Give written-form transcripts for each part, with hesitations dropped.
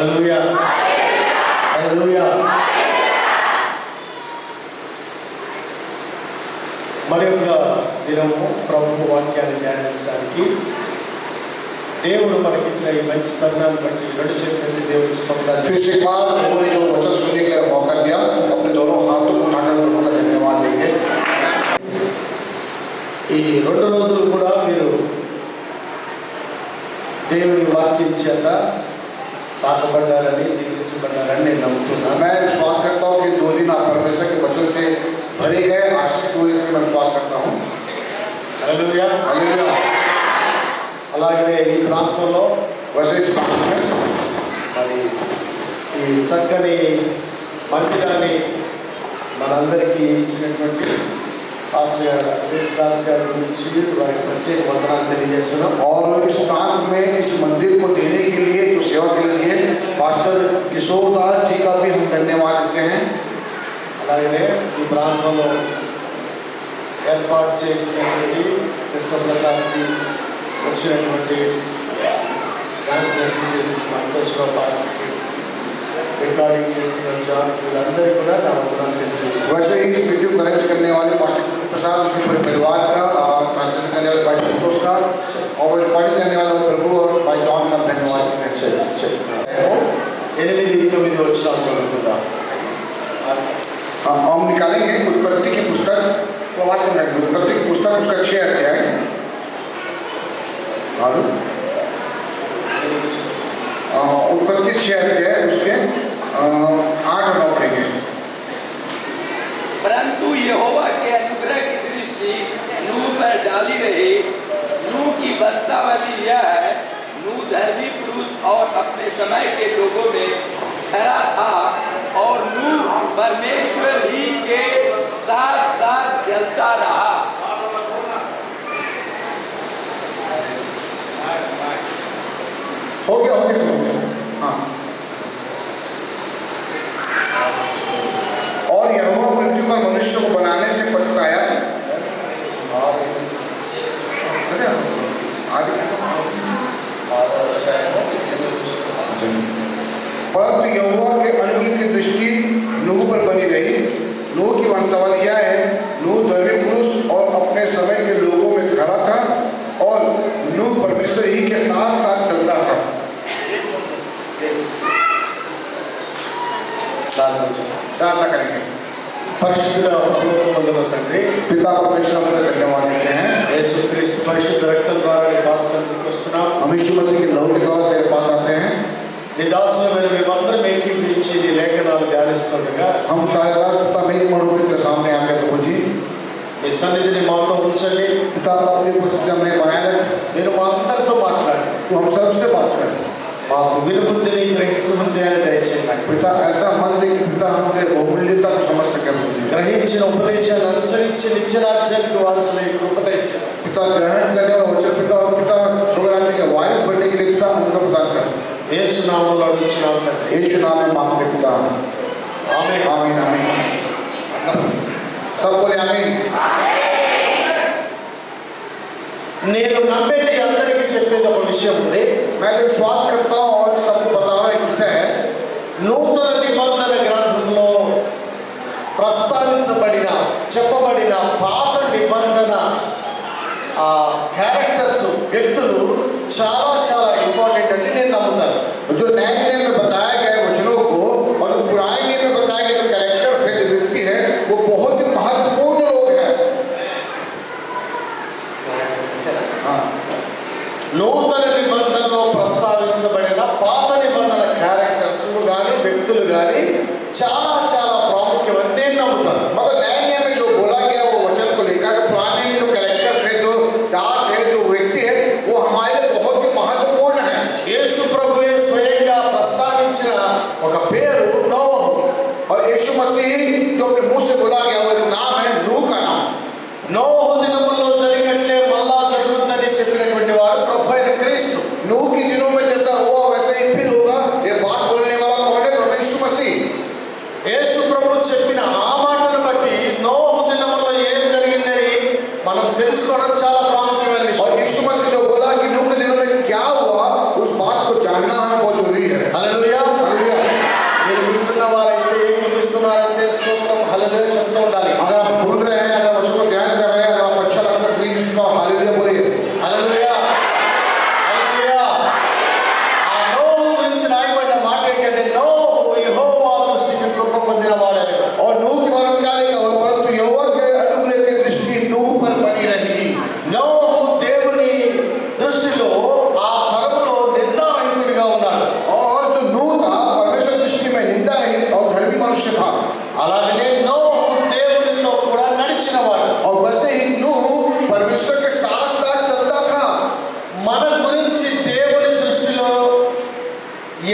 హల్లెలూయా హల్లెలూయా. మరి ఒక దినము ప్రభు వాక్యాన్ని ధ్యానించడానికి దేవుడు మనకిచ్చిన ఈ మంచి తరుణాన్ని బట్టి రెండు చేతులకి దేవుడికి స్తోత్రాలు. फिर से एक बार उन्होंने जो वचन सुनने के लिए मौका दिया, अपने दोनों हाथों को उठाकर प्रभु का धन्यवाद देंगे। ఈ 2 రోజులు కూడా మీరు దేవుని వాక్యం చేత తాకబడ్డారని, దీవించబడ్డారని నేను నమ్ముతున్నాను. मैं विश्वास करता हूँ कि 2 दिन आप परमेश्वर के वचन से भरे गए, आशीष हुए, मैं विश्वास करता हूँ। Hallelujah hallelujah. అలాగే ఈ ప్రాంతంలో वैसे इस बात में మరి ఈ చక్కని మందిరాన్ని మనందరికీ ఇచ్చినటువంటి పాస్టర్ దాస్ గారి గురించి వారికి ప్రత్యేక వందనాలు తెలియజేస్తున్నాం. और इस प्रांत में इस मंदिर को देने के लिए, जो सेवा के लिए पास्टर किशोर दास जी का भी हम धन्यवाद देते हैं। అలాగే ఈ ప్రాంతంలో ఏర్పాటు చేసినటువంటి కృష్ణప్రసాద్కి వచ్చినటువంటి డాన్స్ చేసిన సంతోషంలో పాస్టర్కి రికార్డింగ్ చేసిన జాన్ వీళ్ళందరికీ కూడా నా వందనాలు తెలియజేస్తున్నాను. वैसे ही इस वीडियो को अरेंज करने वाले पास्टर प्रसाद के पूरे परिवार का, ट्रांसलेशन करने वाले भाई संतोष का और रिकॉर्डिंग करने वाले प्रभु और भाई जॉन का धन्यवाद देते हैं। 8-9 वचनाలు చదువుకుందాం. हम निकालेंगे उत्पत्ति की पुस्तक, आवाज में उत्पत्ति की पुस्तक उसका 6 अध्याय उत्पत्ति 6 अध्याय उसके 8 और 9 पढ़ेंगे। परंतु यहोवा के अनुग्रह की दृष्टि नूह पर डाली रही। नूह की वंशावली यह है, नूह धर्मी पुरुष और अपने समय के लोगों में खरा था, और नूह परमेश्वर ही के साथ साथ चलता रहा। हो गया हाँ। और यहोवा पृथ्वी पर मनुष्य को बनाने से पछताया। परंतु यहोवा के अनुग्रह की दृष्टि नूह पर बनी रही। नूह की वंशावली यह है, नूह धर्मी पुरुष और अपने समय के लोगों में खरा था, और नूह परमेश्वर ही के साथ साथ चलता था। प्रार्थना करेंगे। పరిశుద్ధ పరలోకమందున్న తండ్రి, पिता परमेश्वर को धन्यवाद देते हैं। యేసుక్రీస్తు పరిశుద్ధ రక్తం ద్వారా నీ పాదాలకు వస్తున్నాం. हम यीशु मसीह के लहू के द्वारा तेरे पास आते हैं। నీ దాసులమైన మేమందరం ఏకీభవించి నీ లేఖనాలు ధ్యానిస్తుండగా हम सारे रात पिता मेरी मनोबल के सामने आके प्रभु जी నీ సన్నిధిని మాతో ఉంచండి. पिता अपनी पुस्तक में बनाए रख, మీరు మా అందరితో మాట్లాడి तू हम सबसे बात कर। మాకు వినుబుద్ధిని గ్రహించబుద్ధిని దయచేయండి. पिता ऐसा मन दे कि पिता हम तेरे बहुमूल्यता को समझ सके प्रभु जी। గ్రహించిన ఉపదేశాన్ని అనుసరించి నిత్యరాజ్యానికి వారసులై కృప దయచేయండి. पिता ग्रहण करने और वचन पिता और पिता स्वर्ग राज्य के वारिस बनने के लिए पिता अनुग्रह प्रदान कर। యేసు నామములో అడుగుచున్నాము తండ్రి. यीशु नाम में मांगते पिता। ఆమేన్. आमीन आमीन। सब बोले आमीन। నేను నమ్మేది అందరికీ చెప్పేది ఒక విషయం ఉంది. मैं जो विश्वास करता हूँ और सबको बताना एक विषय है। నూతన నిబంధన గ్రంథంలో ప్రస్తావించబడిన చెప్పబడిన పాత నిబంధన క్యారెక్టర్స్, వ్యక్తులు చాలా చాలా ఇంపార్టెంట్ అని నేను నమ్ముతాను. जो नए नियम में बताया गया वचनों को और जो पुराने नियम में बताया गया जो कैरेक्टर्स है, जो व्यक्ति है, वो बहुत ही महत्वपूर्ण लोग हैं। నూతన నిబంధనలో ప్రస్తావించబడిన పాత నిబంధన క్యారెక్టర్స్ కానీ వ్యక్తులు కానీ చాలా చాలా ప్రాముఖ్యం అని నేను నమ్ముతాను. मगर नए नियम में जो बोला गया वो वचन को लेकर, पुराने में जो कैरेक्टर्स है, जो दास है, जो व्यक्ति है, वो हमारे लिए बहुत ही महत्वपूर्ण है। యేసు ప్రభువే స్వయంగా ప్రస్తావించిన ఒక పేరు నోవహు. और यीशु मसीह जो अपने मुंह से बोला गया वो एक नाम है, नूह का नाम। నోవహు దినముల్లో జరిగినట్లే మళ్ళా జరుగుతుందని చెప్పినటువంటి వాడు ప్రభు అయిన క్రీస్తు. नूह के दिनों में जैसा हुआ वैसा ही फिर होगा। ये बात बोलने वाला कौन है? प्रभु यीशु मसीह। యేసు ప్రభు చెప్పిన ఆ మాటను బట్టి నోవహు దినముల్లో ఏం జరిగిందని మనం తెలుసుకోవడం చాలా ప్రాముఖ్యమైన और విషయం. यीशु मसीह जो बोला कि नूह के दिनों में क्या हुआ, उस बात को जानना हमें बहुत जरूरी है। హల్లెలూయా.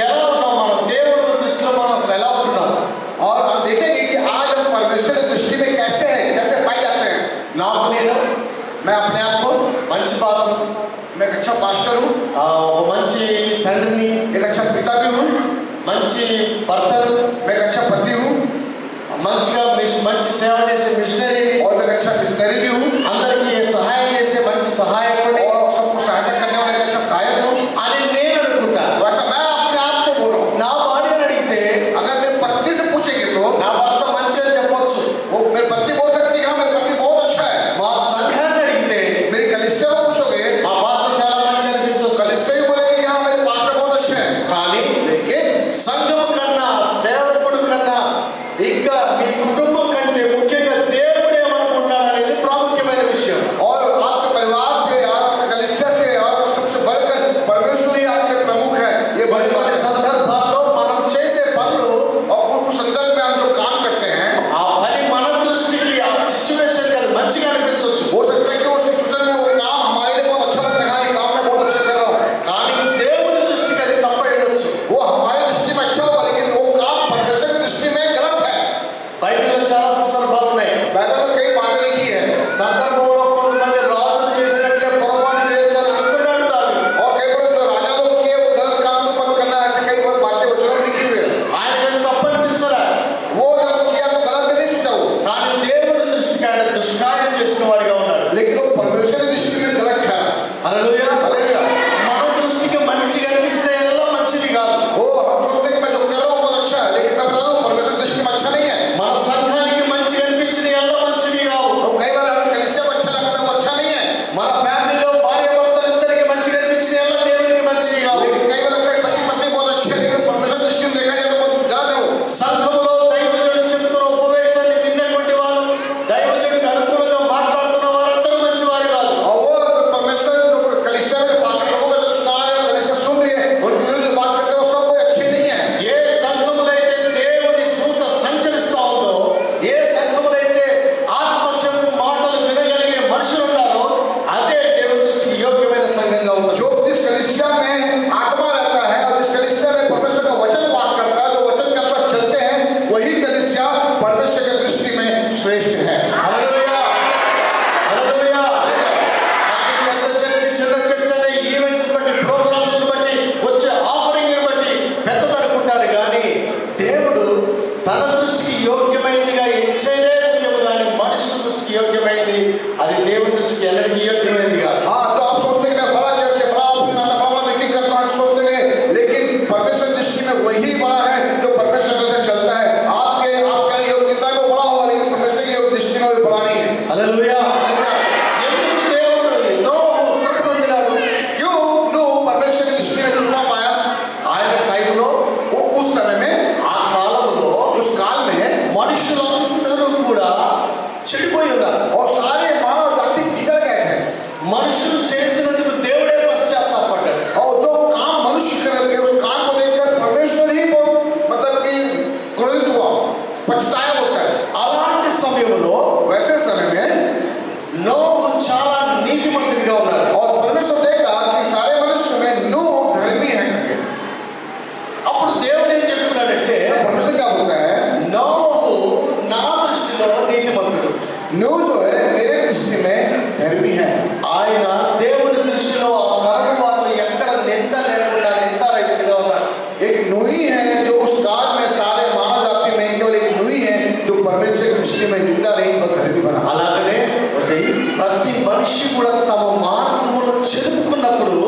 ఎలా ఉన్నాం మనం, దేవుడి దృష్టిలో మనం అసలు ఎలా ఉంటున్నాం? और हम देखेंगे कि आज हम परमेश्वर की दृष्टि में कैसे हैं, कैसे पाए जाते हैं। నాకు నేను मैं अपने आप को, మంచి పాస్టర్, मैं एक अच्छा पास्टर हूँ, ఒక మంచి తండ్రిని, एक अच्छा पिता भी हूँ, మంచి భర్తను, मैं एक अच्छा पति हूँ మంచిగా మంచి సేవ చేసే మిషనరీని, और मैं एक अच्छा मिशनरी भी हूँ అందరికీ సహాయం చేసే మంచి సహాయకుడిని और सबको सहायता करने वाला एक अच्छा सहायक हूँ। అని నేను అనుకుంటా. वैसा मैं अपने आप को बोल रहा हूँ। నా భార్యను అడిగితే अगर मेरी पत्नी से पूछेंगे तो నా భర్త మంచి అని చెప్పొచ్చు. वो मेरी पत्नी बोल सकती है हाँ मेरा पति बहुत अच्छा है। మా సంఘాన్ని అడిగితే मेरी कलिसिया को पूछोगे, మా పాస్టర్ చాలా మంచి అనిపించవచ్చు. कलिसिया ही बोलेगी कि हाँ मेरे पास्टर बहुत अच्छे हैं। కానీ लेकिन సంఘం కన్నా, సేవకుడు కన్నా, ఇంకా మీ కుటుంబం కంటే ముఖ్యంగా దేవుడు ఏమనుకున్నాడు అనేది ప్రాముఖ్యమైన విషయం. और आपके परिवार से, आपके कलिसिया से, और सबसे बढ़कर परमेश्वर ही आपके प्रमुख है। ये बड़ी बात కొన్ని है। సందర్భాల్లో మనం చేసే పనులు, और कुछ संदर्भ में हम जो काम करते हैं, ఆ పని మన దృష్టికి, ఆ సిచ్యువేషన్ అది మంచిగా అనిపించవచ్చు. हो सकता है कि वो सिचुएशन में वो काम हमारे लिए बहुत अच्छा लगता है, हाँ ये काम मैं बहुत अच्छा कर रहा हूँ। కానీ దేవుని దృష్టికి అది తప్పై ఉండొచ్చు. वो हमारी दृष्टि में अच्छा होगा, लेकिन वो काम परमेश्वर की दृष्टि में गलत है। బైబిల్లో చాలా సందర్భాలు ఉన్నాయి. बाइबल में कई बातें लिखी है। సందర్భంలో కొంతమంది రాజులు చేసినట్లే పొరపాటు చేయొచ్చని అనుకున్నాడు దావీదు. और कई बार जो राजा लोग किए वो गलत काम तो मत करना, ऐसे कई बार बातें वचनों में लिखी हुई है। ఆయనకి అది తప్పు అనిపించలే. वो जब किया तो गलत नहीं सोचा वो, కానీ దేవుడి దృష్టికి ఆయన దుష్కార్యం చేసిన వాడిగా ఉన్నాడు. लेकिन वो परमेश्वर की दृष्टि में गलत ठहरा। హల్లెలూయా. हालेलुया। మన దృష్టికి మంచిగా అనిపించిన ఎల్లో మంచిది కాదు. वो हम सोचते हैं कि मैं जो कर रहा हूँ बहुत अच्छा है, लेकिन मैं बता दूँ परमेश्वर की दृष्टि में अच्छा नहीं है। మన సంఘానికి మంచిగా అనిపించిన ఎల్లో మంచిది కావు. तो कई बार हमें कलीसिया को अच्छा लगता है, वो अच्छा नहीं है। మన ఫ్యామిలీలో భార్య భర్తలిద్దరికి మంచిగా అనిపించిన ఎల్లో దేవునికి మంచిది కావు. लेकिन कई बार लगता है पति पत्नी बहुत अच्छे हैं, लेकिन परमेश्वर की दृष्टि में देखा जाए तो बहुत गलत है वो। సంఘంలో దైవజనుడు చెబుతున్న ఉపదేశాన్ని విన్నటువంటి వాళ్ళు, దైవజనుడికి అనుకూలంగా మాట్లాడుతున్న వారందరూ మంచివారు కాదు. और वो परमेश्वर जो कलीसिया में पास्टर प्रभु का जो सुना रहे हैं, कलीसिया सुन रही है, उनकी जो बात करते हैं वो सब कोई अच्छे नहीं है। ఏ సంఘములో అయితే దేవుని దూత సంచరిస్తా ఉందో, ఏ సంఘములో అయితే ఆత్మచము మాటలు వినగలిగే మనుషులు ఉన్నారో, అదే దేవుని దృష్టికి యోగ్యమైన సంఘంగా ఉంది. जो जिस कलीसिया में आत्मा रहता है और जिस कलीसिया में परमेश्वर का वचन वास करता है, जो वचन के अनुसार चलते हैं, वही कलीसिया परमेश्वर की दृष्टि में श्रेष्ठ है। హల్లెలూయా. హల్లెలూయా. కానీ పెద్ద చర్చ్, చిన్న చర్చ్ అనే ఈవెంట్స్ బట్టి, ప్రోగ్రామ్స్ బట్టి, వచ్చే ఆఫరింగ్ బట్టి పెద్దదనుకుంటారు. కానీ దేవుడు తన దృష్టికి యోగ్యమైనదిగా ఇచ్చేదే ముఖ్యము, కానీ మనుషుల దృష్టికి యోగ్యమైనది అది దేవుని దృష్టికి ఎన్నటికీ యోగ్యమైనది కాదు. हाँ, तो आप सोचते हैं कि मैं बड़ा चर्च है, बड़ा मैं बड़ा मीटिंग करता हूँ, सोचते हैं, लेकिन परमेश्वर की दृष्टि में वही बड़ा है जो परमेश्वर से चलता है। आपके योग्यता में बड़ा होगा, लेकिन परमेश्वर की दृष्टि में वो बड़ा नहीं है। హల్లెలూయా. ఎందుకు దేవుడు ఎన్నో కృప పొందినాడు? क्यों नो परमेश्वर की दृष्टि में कितना पाया? ఆయన టైంలో, वो उस समय में, ఆ కాలంలో उस काल में, మనుషులందరూ కూడా చెడిపోయి ఉన్నారు. और सारे मानव जाति बिगड़ गए थे। మనుషులు చేసినందుకు దేవుడే పశ్చాత్తాపడ్డాడు. और जो काम मनुष्य कर रहे थे, उस काम को देखकर परमेश्वर ही को मतलब कि क्रोधित हुआ, पछताया होता है। అలాంటి సమయంలో वैसे समय में నోహు చాలా నీతిమంతుడిగా ఉన్నాడు. और परमेश्वर देखा कि सारे मनुष्य में नूह धर्मी है करके। అప్పుడు దేవుడు ఏం చెప్తున్నాడంటే, परमेश्वर क्या बोलता है? నోహు నా దృష్టిలో నీతిమంతుడు. नूह जो है मेरे दृष्टि में धर्मी है। ఆయన దేవుని దృష్టిలో ఆ తరం వాళ్ళు ఎక్కడ నింద లేకుండా నిందారహితుడిగా ఉన్నాడు. एक नूही है जो उस काल में सारे मानव जाति में केवल एक नूही है जो परमेश्वर की दृष्टि में निंदा नहीं पर धर्मी बना। అలాగనే ప్రతి మనిషి కూడా తమ మార్గములో చెరుపుకున్నప్పుడు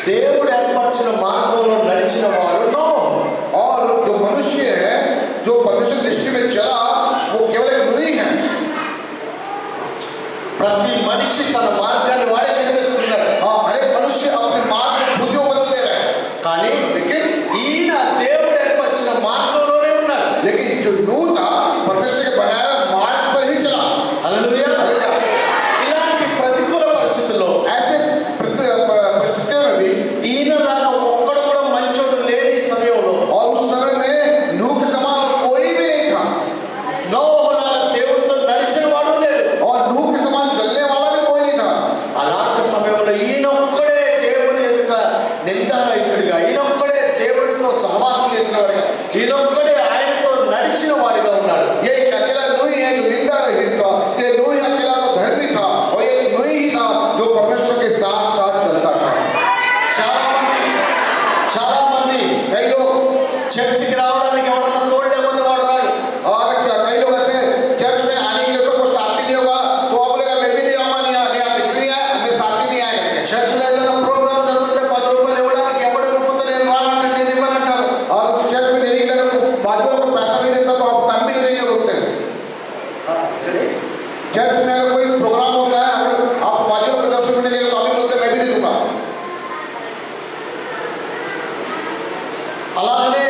దేవుడు ఏర్పరిచిన మార్గంలో నడిచిన వాడు నోహు. और जो मनुष्य है जो परमेश्वर की दृष्टि में चला वो केवल एक नूही है। ప్రతి మనిషి తన మార్గాన్ని వాడే చెరిపేసుకుంటున్నాడు. हाँ, हर एक मनुष्य अपने मार्ग को खुद ही बदल दे रहा है। కానీ लेकिन ఈయన దేవుడు ఏర్పరిచిన మార్గంలోనే ఉన్నాడు. लेकिन जो नूह था परमेश्वर के बनाया मार्ग पर ही चला। హల్లెలూయా. ఇలాంటి ప్రతికూల పరిస్థితుల్లో ऐसे परिस्थितियों में भी ఈయనలాగా ఒక్కడు కూడా మంచోడు లేని సమయంలో और उस समय में नूह के समान कोई भी नहीं था నోహులాగా దేవుడితో నడిచిన వాడు లేడు. और नूह के समान चलने वाला भी कोई नहीं था। అలాంటి సమయంలో ఈయనొక్కడే దేవుని ఎదుట నిందారహితుడిగా, ఈయనొక్కడే దేవుడితో ఈయనొక్కడే ఆయనతో నడిచిన వాడిగా ఉన్నాడు. ये एक अकेला नूही है जो निंदा रहित था, ये नूही अकेला तो धर्मी था और ये नूही ही था जो परमेश्वर के साथ साथ चलता था। చాలా మంది कई लोग చర్చికి రావడానికి ఎవరన్నా తోడు లేకపోతే వాడు రాడు. और कई लोग ऐसे चर्च में आने के लिए सबको साथ नहीं होगा तो आप बोलेगा मैं भी नहीं आऊंगा, नहीं मैं साथ ही नहीं आएगा। చర్చిలో ఏదైనా ప్రోగ్రామ్ జరుగుతుంటే 10 రూపాయలు ఇవ్వడానికి ఎవడు ఇవ్వకపోతే నేను రానంటే నేను ఇవ్వనంటారు. और चर्च में देने के लिए अगर बाजू वाला को पैसा नहीं देता तो आप काम भी नहीं देंगे बोलते हैं। चर्च में अगर कोई प्रोग्राम होता है, अगर आप बाजू वाले को 10 रुपये नहीं देंगे तो आप भी बोलते हैं मैं भी नहीं दूंगा। అలాగనే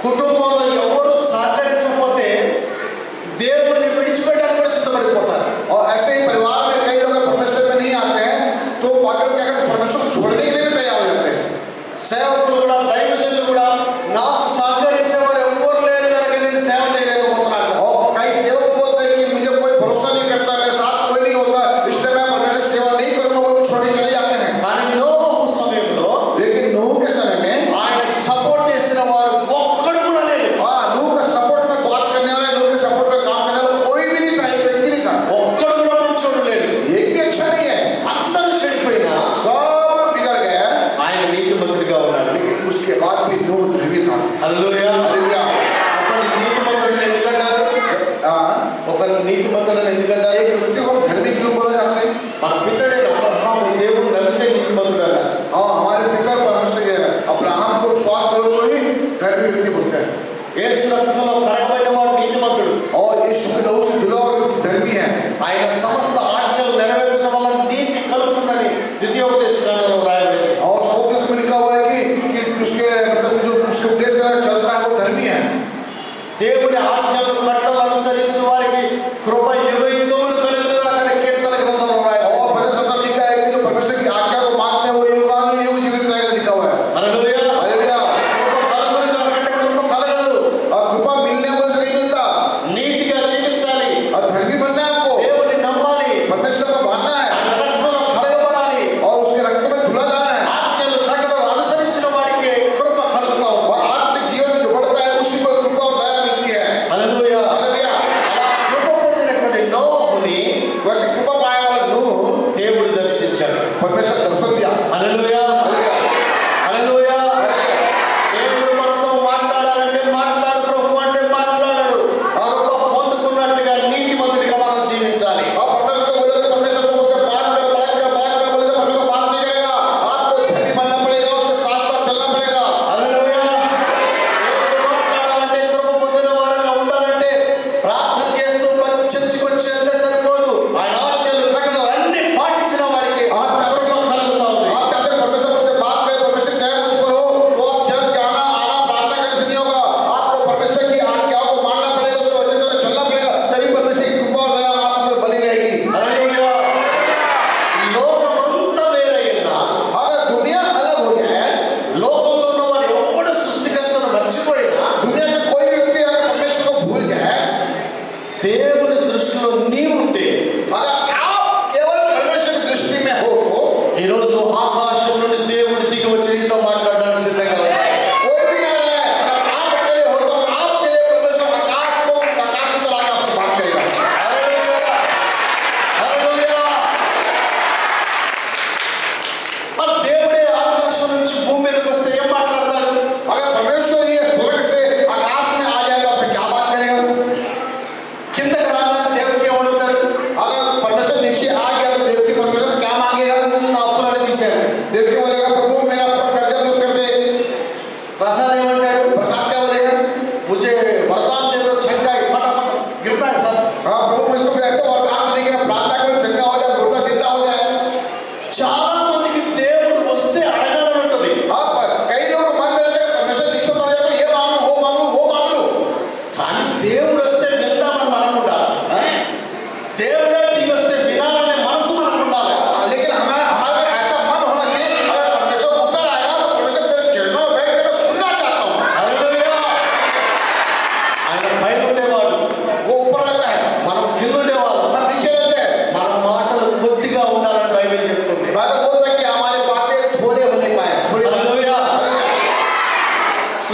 కుటుంబంలో ఎవరు సహకరించకపోతే దేవుడిని విడిచిపెట్టడానికి కూడా సిద్ధపడిపోతారు. और ऐसे ही परिवार में कई लोग अगर परमेश्वर में नहीं आते हैं तो पागल क्या करते हैं, परमेश्वर को छोड़ने के लिए भी तैयार हो जाते हैं। సేవకులు కూడా దైవజనులు కూడా నాకు సహకరించేవారు ఎవ్వరు లేరు కనుక నేను సేవ చేయలేకపోతున్నాను. और कई सेवक बोलते हैं कि मुझे कोई भरोसा नहीं करता, मेरे साथ कोई नहीं होता, इसलिए मैं परमेश्वर की सेवा नहीं करूंगा, वो छोड़ के चले जाते हैं। కానీ నోబు సమయంలో लेकिन नूह के समय में ఆయన సపోర్ట్ చేసిన వారు ఒక్కడు కూడా లేడు. नूह का सपोर्ट में बात करने वाले, नूह के सपोर्ट में काम करने वाला कोई भी नहीं था, एक व्यक्ति नहीं था, ఒక్కడు కూడా మంచోడు లేడు. एक भी अच्छा नहीं है, అందరూ చెడిపోయినా सब बिगड़ गए हैं। ఆయన నీతిమంతుడిగా ఉన్నాడు. लेकिन उसके बाद भी नूह धर्मी था। హల్లెలూయా. हालेलुया। ఒకరు నీతిమంతుడిని ఎందుకంటారు? ఒకరు నీతిమంతుడిని ఎందుకంటారు? एक व्यक्ति को हम धर्मी क्यों बोला जाता है? మన పితరుడైన అబ్రహాము దేవుడు నమ్మితే నీతిమంతుడు అన్నారు. हाँ, हमारे पिता परमेश्वर के अब्राहम को विश्वास करो तो ही धर्मी व्यक्ति बोलते हैं। యేసు రక్తంలో కడగబడిన వాడు నీతిమంతుడు. और यीशु के लहू से धुला हुआ व्यक्ति धर्मी है। ఆయన సమస్త ఆజ్ఞలు నెరవేర్చడం వల్ల నీతి కలుగుతుందని ద్వితీయోపదేశ గ్రంథంలో రాయబడింది. और सौदेश में लिखा हुआ है कि उसके मतलब जो उसके उपदेश कर चलता है वो धर्मी है। దేవుని ఆజ్ఞలు కట్టలు అనుసరించి వారికి కృప యుగ యుగములు కలుగునుగాక అని కీర్తన గ్రంథంలో రాయబడింది. और परमेश्वर का लिखा है कि जो परमेश्वर की आज्ञा को मानते हैं वो युगानुयुग जीवित रहेगा, लिखा हुआ है। హల్లెలూయా. हालेलुया। కృప కలుగునుగాక అంటే కృప కలగదు. और कृपा मिलने को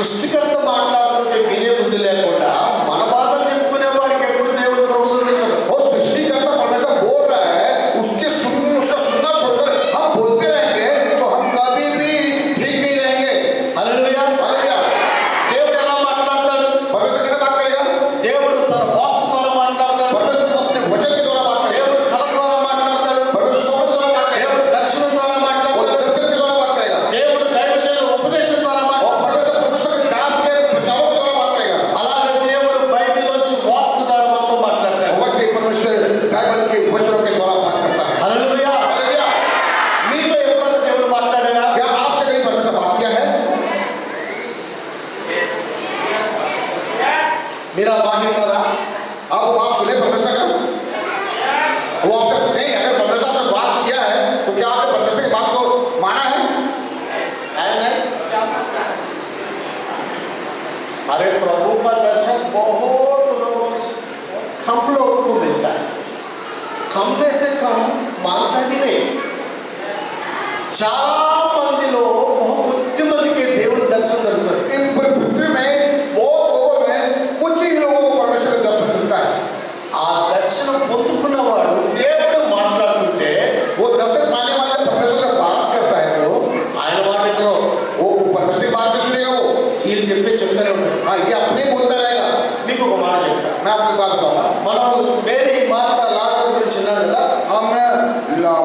సృష్టికర్త మాట్లాడుతుంటే వినే బుద్ధి లేకుండా మన బాధలు చెప్పుకునే వాడికి ఎప్పుడు దేవుడు ప్రభు చూపించడు. वो सृष्टिकर्ता परमेश्वर बोल रहा है, उसका सुनना छोड़कर हम बोलते रहेंगे तो हम कभी भी ठीक नहीं रहेंगे। హల్లెలూయా. हालेलुया। దేవుడు ఎలా మాట్లాడతాడు? परमेश्वर कैसे बात करेगा? దేవుడు తన వాక్కు ద్వారా మాట్లాడతాడు. परमेश्वर अपने वचन के द्वारा बात करेगा। దేవుడు కళ ద్వారా మాట్లాడతాడు. परमेश्वर स्वप्न द्वारा बात करेगा। దేవుడు దర్శనం ద్వారా वो మాట్లాడతాడు. दर्शन के द्वारा बात करेगा। దేవుడు దైవజనుల ఉపదేశం ద్వారా और మాట్లాడతాడు. परमेश्वर के दास के प्रचारक के द्वारा बात करेगा। అలాగే దేవుడు బైబిల్లోంచి వాక్కు ద్వారా మనతో మాట్లాడతాడు. वैसे ही परमेश्वर बाइबल के वचनों के द्वारा बात करता है। హల్లెలూయా. हालेलुया। మీతో ఎప్పుడైనా దేవుడు మాట్లాడాడా? क्या आपसे कहीं परमेश्वर बात किया है? మీరు ఆ మాట విన్నారా? आप वो बात सुने परमेश्वर का? वो आपसे नहीं, अगर परमेश्वर आपसे बात किया है तो क्या आपने परमेश्वर की बात को माना है? अरे प्रभु का दर्शन बहुत लोगों से कम लोगों को मिलता है. कम में से कम मानता भी नहीं. చాలా మందిలో బహు కొద్ది మందికి దేవుని దర్శనం జరుగుతుంది. इन पूरी पृथ्वी में बहुत लोगों में कुछ ही लोगों को परमेश्वर का दर्शन मिलता है। ఆ దర్శనం పొందుకున్నవాడు దేవుడు మాట్లాడుతుంటే वो दर्शन पाने वाले परमेश्वर से बात करता है तो ఆయన మాట్లాడరు. वो परमेश्वर की बात नहीं सुनेगा वो। వీళ్ళు చెప్పి చెప్తానే ఉంటారు. हाँ, ये अपने ही बोलता रहेगा। మీకు ఒక మాట చెప్తా. मैं आपको बात बताऊंगा। మనం మేరీ మార్తా లాజరు గురించి విన్నాం కదా. हमने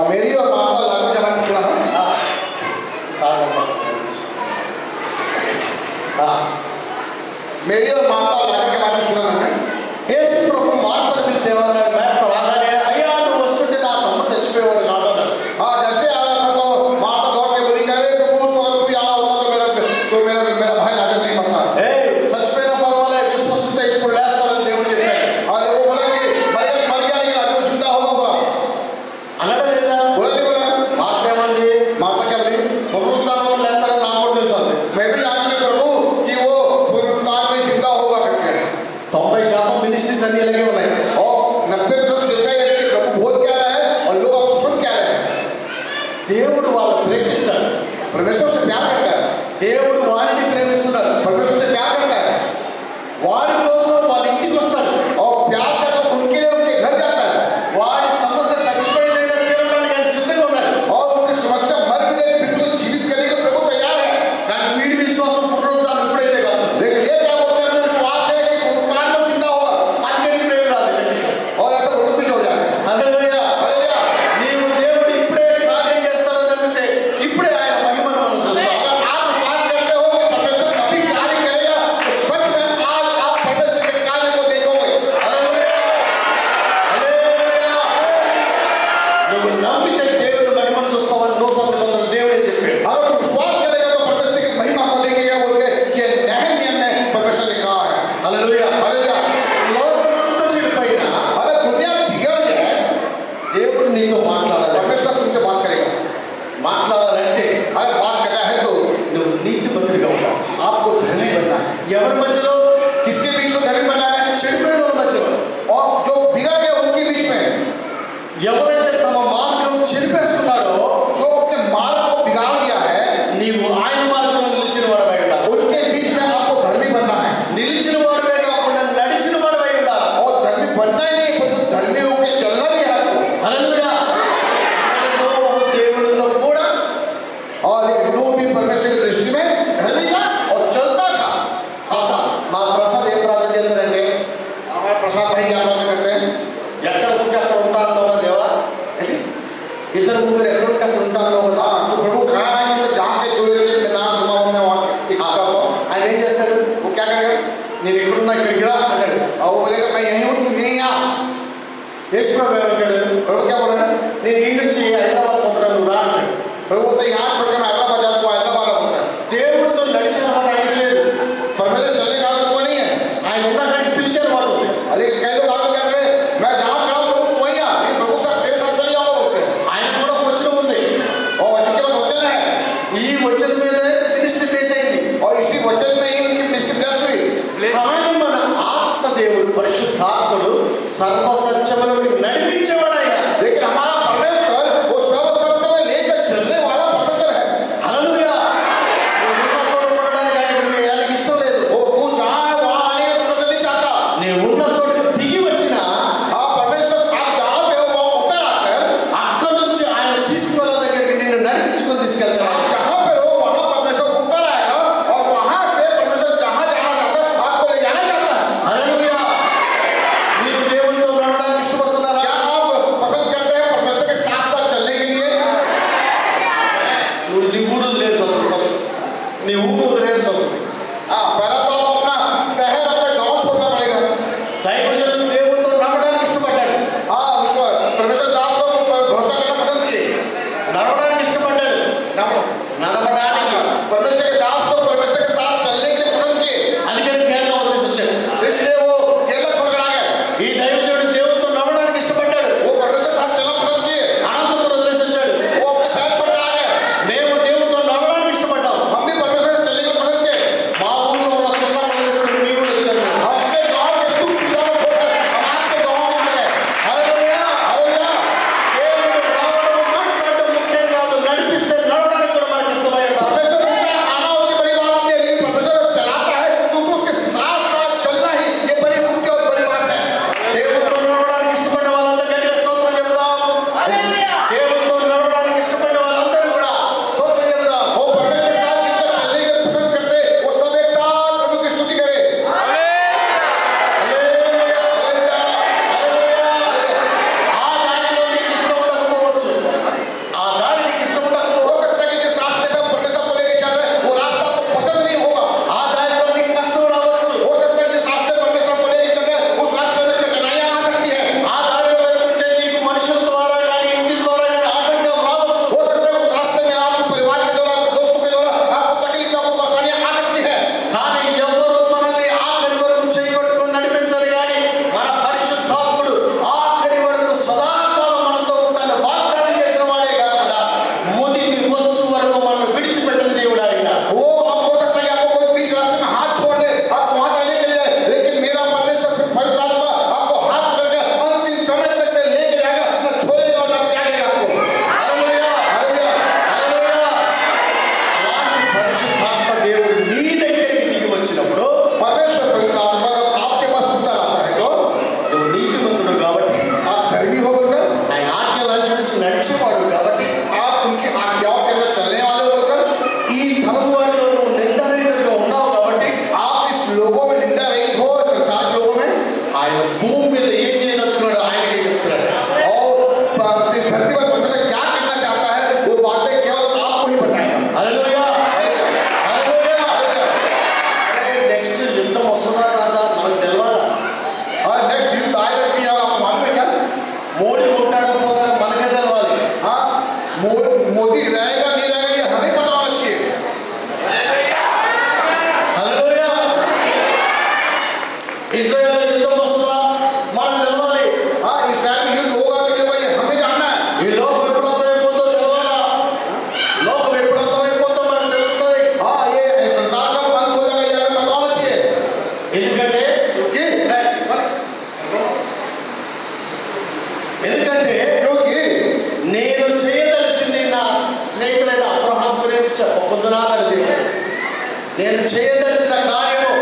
मेरी और माता लाजर के बारे में सुना ना। मेरी और माता लाजर के बारे में सुना ना। యేసు ప్రభు మార్తను పిలిచి ఏమన్నాడు? మార్త రాగానే అయ్యా నువ్వు వస్తుంటే నా తమ్ముడు చచ్చిపోయేవాడు కాదన్నాడు. हाँ, जैसे आया तो माता दौड़ के बोली, अरे प्रभु तो अगर तू यहाँ होता तो मेरा भाई लाजर नहीं मरता। ఏ చచ్చిపోయినా పర్వాలేదు, విశ్వసిస్తే ఇప్పుడు లేస్తానని దేవుడు చెప్పాడు. और वो बोला कि मरियम मर गया लेकिन अभी वो जिंदा होगा बोला। అనడం లేదా? बोला नहीं बोला? మార్త ఏమంది? माता क्या बोली? పునరుద్ధానం లేస్తారని నాకు కూడా తెలుసు అంది. मैं भी जानती हूँ प्रभु कि वो पुनरुत्थान में जिंदा होगा करके। 90% मिनिस्ट्रीज అన్ని ఇలాగే ఉన్నాయి. और 90% ऐसे प्रभु बोल क्या रहा है और लोग आपको सुन क्या रहे हैं। దేవుడు వాళ్ళని ప్రేమిస్తాడు. परमेश्वर से प्यार करता है। దేవుడు వారిని ప్రేమిస్తున్నాడు. परमेश्वर से प्यार करता है వారి కోసం వాళ్ళ ఇంటికి వస్తాడు. और प्यार करके उनके लिए उनके घर जाता है। వారి సమస్య చచ్చిపోయిందైనా తీరడానికి ఆయన సిద్ధంగా ఉన్నాడు. और उसकी समस्या मर भी गई फिर तो जीवित करने को प्रभु तैयार है। కానీ వీడి విశ్వాసం పునరుద్ధానం ఇప్పుడైతే కాదు. लेकिन ये क्या बोलते हैं, हमें विश्वास है कि पुनरुत्थान में जिंदा होगा అందుకని ఇప్పుడే రాదు. और ऐसा उनको भी हो जाए। హల్లెలూయా. हालेलुया। నీవు దేవుడు ఇప్పుడే కార్యం చేస్తాడని నమ్మితే ఇప్పుడే ఆయన మహిమను మనం చూస్తాం. अगर आप विश्वास करते हो कि परमेश्वर कभी कार्य నీ ఊరు వదిలేయాల్సి వస్తుంది. हाँ, पहला तो आपको अपना शहर अपना गांव छोड़ना पड़ेगा। దైవజనుడు దేవుడితో నడవడానికి ఇష్టపడ్డాడు. हाँ, उसको परमेश्वर दास को भरोसा करना पसंद किए। నడవడానికి ఇష్టపడ్డాడు. నడవడానికి परमेश्वर के दास को परमेश्वर के साथ चलने के लिए पसंद किए। అందుకని కేరళ వదిలేసి వచ్చాడు. इसलिए वो केरला छोड़कर आ गए। ఈ దైవజనుడు దేవుడితో నడవడానికి ఇష్టపడ్డాడు. वो परमेश्वर के साथ चलना पसंद किए। అనంతపురం వదిలేసి వచ్చాడు. वो अपने शहर छोड़कर आ गए। మేము దేవుడితో నడవడానికి ఇష్టపడ్డాం. हम भी परमेश्वर के चलने के लिए पसंद किए। మా ఊళ్ళో ఉన్న సుఖాన్ని వదిలేసుకుని మీ ఊరు వచ్చాను. हम अपने गांव के सुख सुविधा को छोड़कर हम आपके गांव में आ गए। హల్లెలూయా. हालेलुया। దేవుడు రావడం మాట్లాడడం ముఖ్యం కాదు, నడిపిస్తే నడవడానికి కూడా మనకి ఇష్టమై ఉండాలి. परमेश्वर का आना होती बड़ी बात नहीं है, लेकिन परमेश्वर चलाता है तुमको उसके साथ साथ चलना ही ये बड़ी मुख्य और बड़ी बात है। దేవుడితో నడవడానికి ఇష్టపడిన వాళ్ళందరూ గట్టిగా స్తోత్రం చెబుదాం. దేవుడితో నడవడానికి ఇష్టపడిన వాళ్ళందరూ కూడా స్తోత్రం చెబుదాం. वो परमेश्वर के साथ जितना चलने के लिए पसंद करते वो सब एक साथ प्रभु की स्तुति करे। హల్లెలూయా. హల్లెలూయా. ఆ దారిలో నీకు ఇష్టం ఉండకపోవచ్చు. ఆ దారి నీకు ఇష్టం हो ఉండకపోవచ్చు. सकता है कि जिस रास्ते पे परमेश्वर को लेके चल रहे हैं वो रास्ता तो पसंद नहीं होगा। ఆ దారిలో నీకు కష్టం రావచ్చు. हो सकता है जिस रास्ते परमेश्वर को लेके चल रहे हैं उस रास्ते में कठिनाइयां आ सकती है। ఆ దారిలో వెళ్తుంటే నీకు మనుషుల ద్వారా కానీ ఇంటి ద్వారా కానీ ఆటంకం రావచ్చు. हो सकता है उस रास्ते में आपके परिवार के द्वारा आपके दोस्तों के द्वारा आपको तकलीफ आपको परेशानियां आ सकती है। కానీ ఎవరు మనల్ని ఆఖరి వరకు చేయగొట్టుకుని నడిపించాలి కానీ మన పరిశుద్ధాత్ముడు ఆఖరి వరకు సదాకాలం మనతో ఉంటాను వాగ్దానం చేసిన వాడే కాకుండా ముదిమి వచ్చు వరకు మనం విడిచిపెట్టిన దేవుడు ఆయన. वो आप हो सकता है कि आपको कोई बीच रास्ते में हाथ छोड़ दे आपको वहां जाने के लिए, लेकिन मेरा परमेश्वर पवित्र आत्मा आपको हाथ करके अंतिम समय तक लेके जाएगा, न छोड़ेगा और न त्यागेगा आपको। హల్లెలూయా. हालेलुया। హల్లెలూయా. అలాంటి పరిశుద్ధాత్మ దేవుడు నీ దగ్గరికి దిగి వచ్చినప్పుడు परमेश्वर पवित्र आत्मा जब आपके पास उतर आता है तो నువ్వు నీతిమంతుడు కాబట్టి, आप धर्मी होकर, ఆయన ఆజ్ఞలు అనుసరించి నడిచేవాడు కాబట్టి, आप उनकी आज्ञाओं के अंदर चलने वाले होकर, ఈ తరం వారిలో నువ్వు నిందారహితుడిగా ఉన్నావు కాబట్టి आप इस लोगों में निंदा रहित हो, संसार के लोगों में, ఆయన భూమి మీద ఏం చేయదలుచుకున్నాడు ఆయనకే చెప్తున్నాడు. और इस धरती पर परमेश्वर क्या करना चाहता है वो बातें केवल आपको ही बताएगा। హల్లెలూయా. హల్లెలూయా. అరే నెక్స్ట్ యుద్ధం వస్తుందా కాదా మనకు తెలియాలా? और नेक्स्ट युद्ध आएगा कि आप मालूम है क्या? మోడీ ఉంటాడో పోతాడో మనకే తెలవాలి. हाँ, मोदी रहेगा नहीं रहेगा ये हमें पता होना चाहिए। హల్లెలూయా. ఇజ్రాయెల్ యుద్ధం వస్తుందా మనకు తెలవాలి. हाँ, इसराइल में युद्ध होगा कि नहीं होगा ये हमें जानना है। ఈ లోకం ఎప్పుడు అంతమైపోతుందో తెలవాలా. లోకం ఎప్పుడు అంతమైపోతుందో మనకు తెలుస్తుంది. हाँ, ये संसार का अंत हो जाएगा ये हमें पता होना चाहिए। ఎందుకంటే क्योंकि నేను చేయదలసింది నా స్నేహితులైన అబ్రహాం గురించి చెప్పకుందున్నాడు దేవుడు. నేను చేయదలసిన కార్యము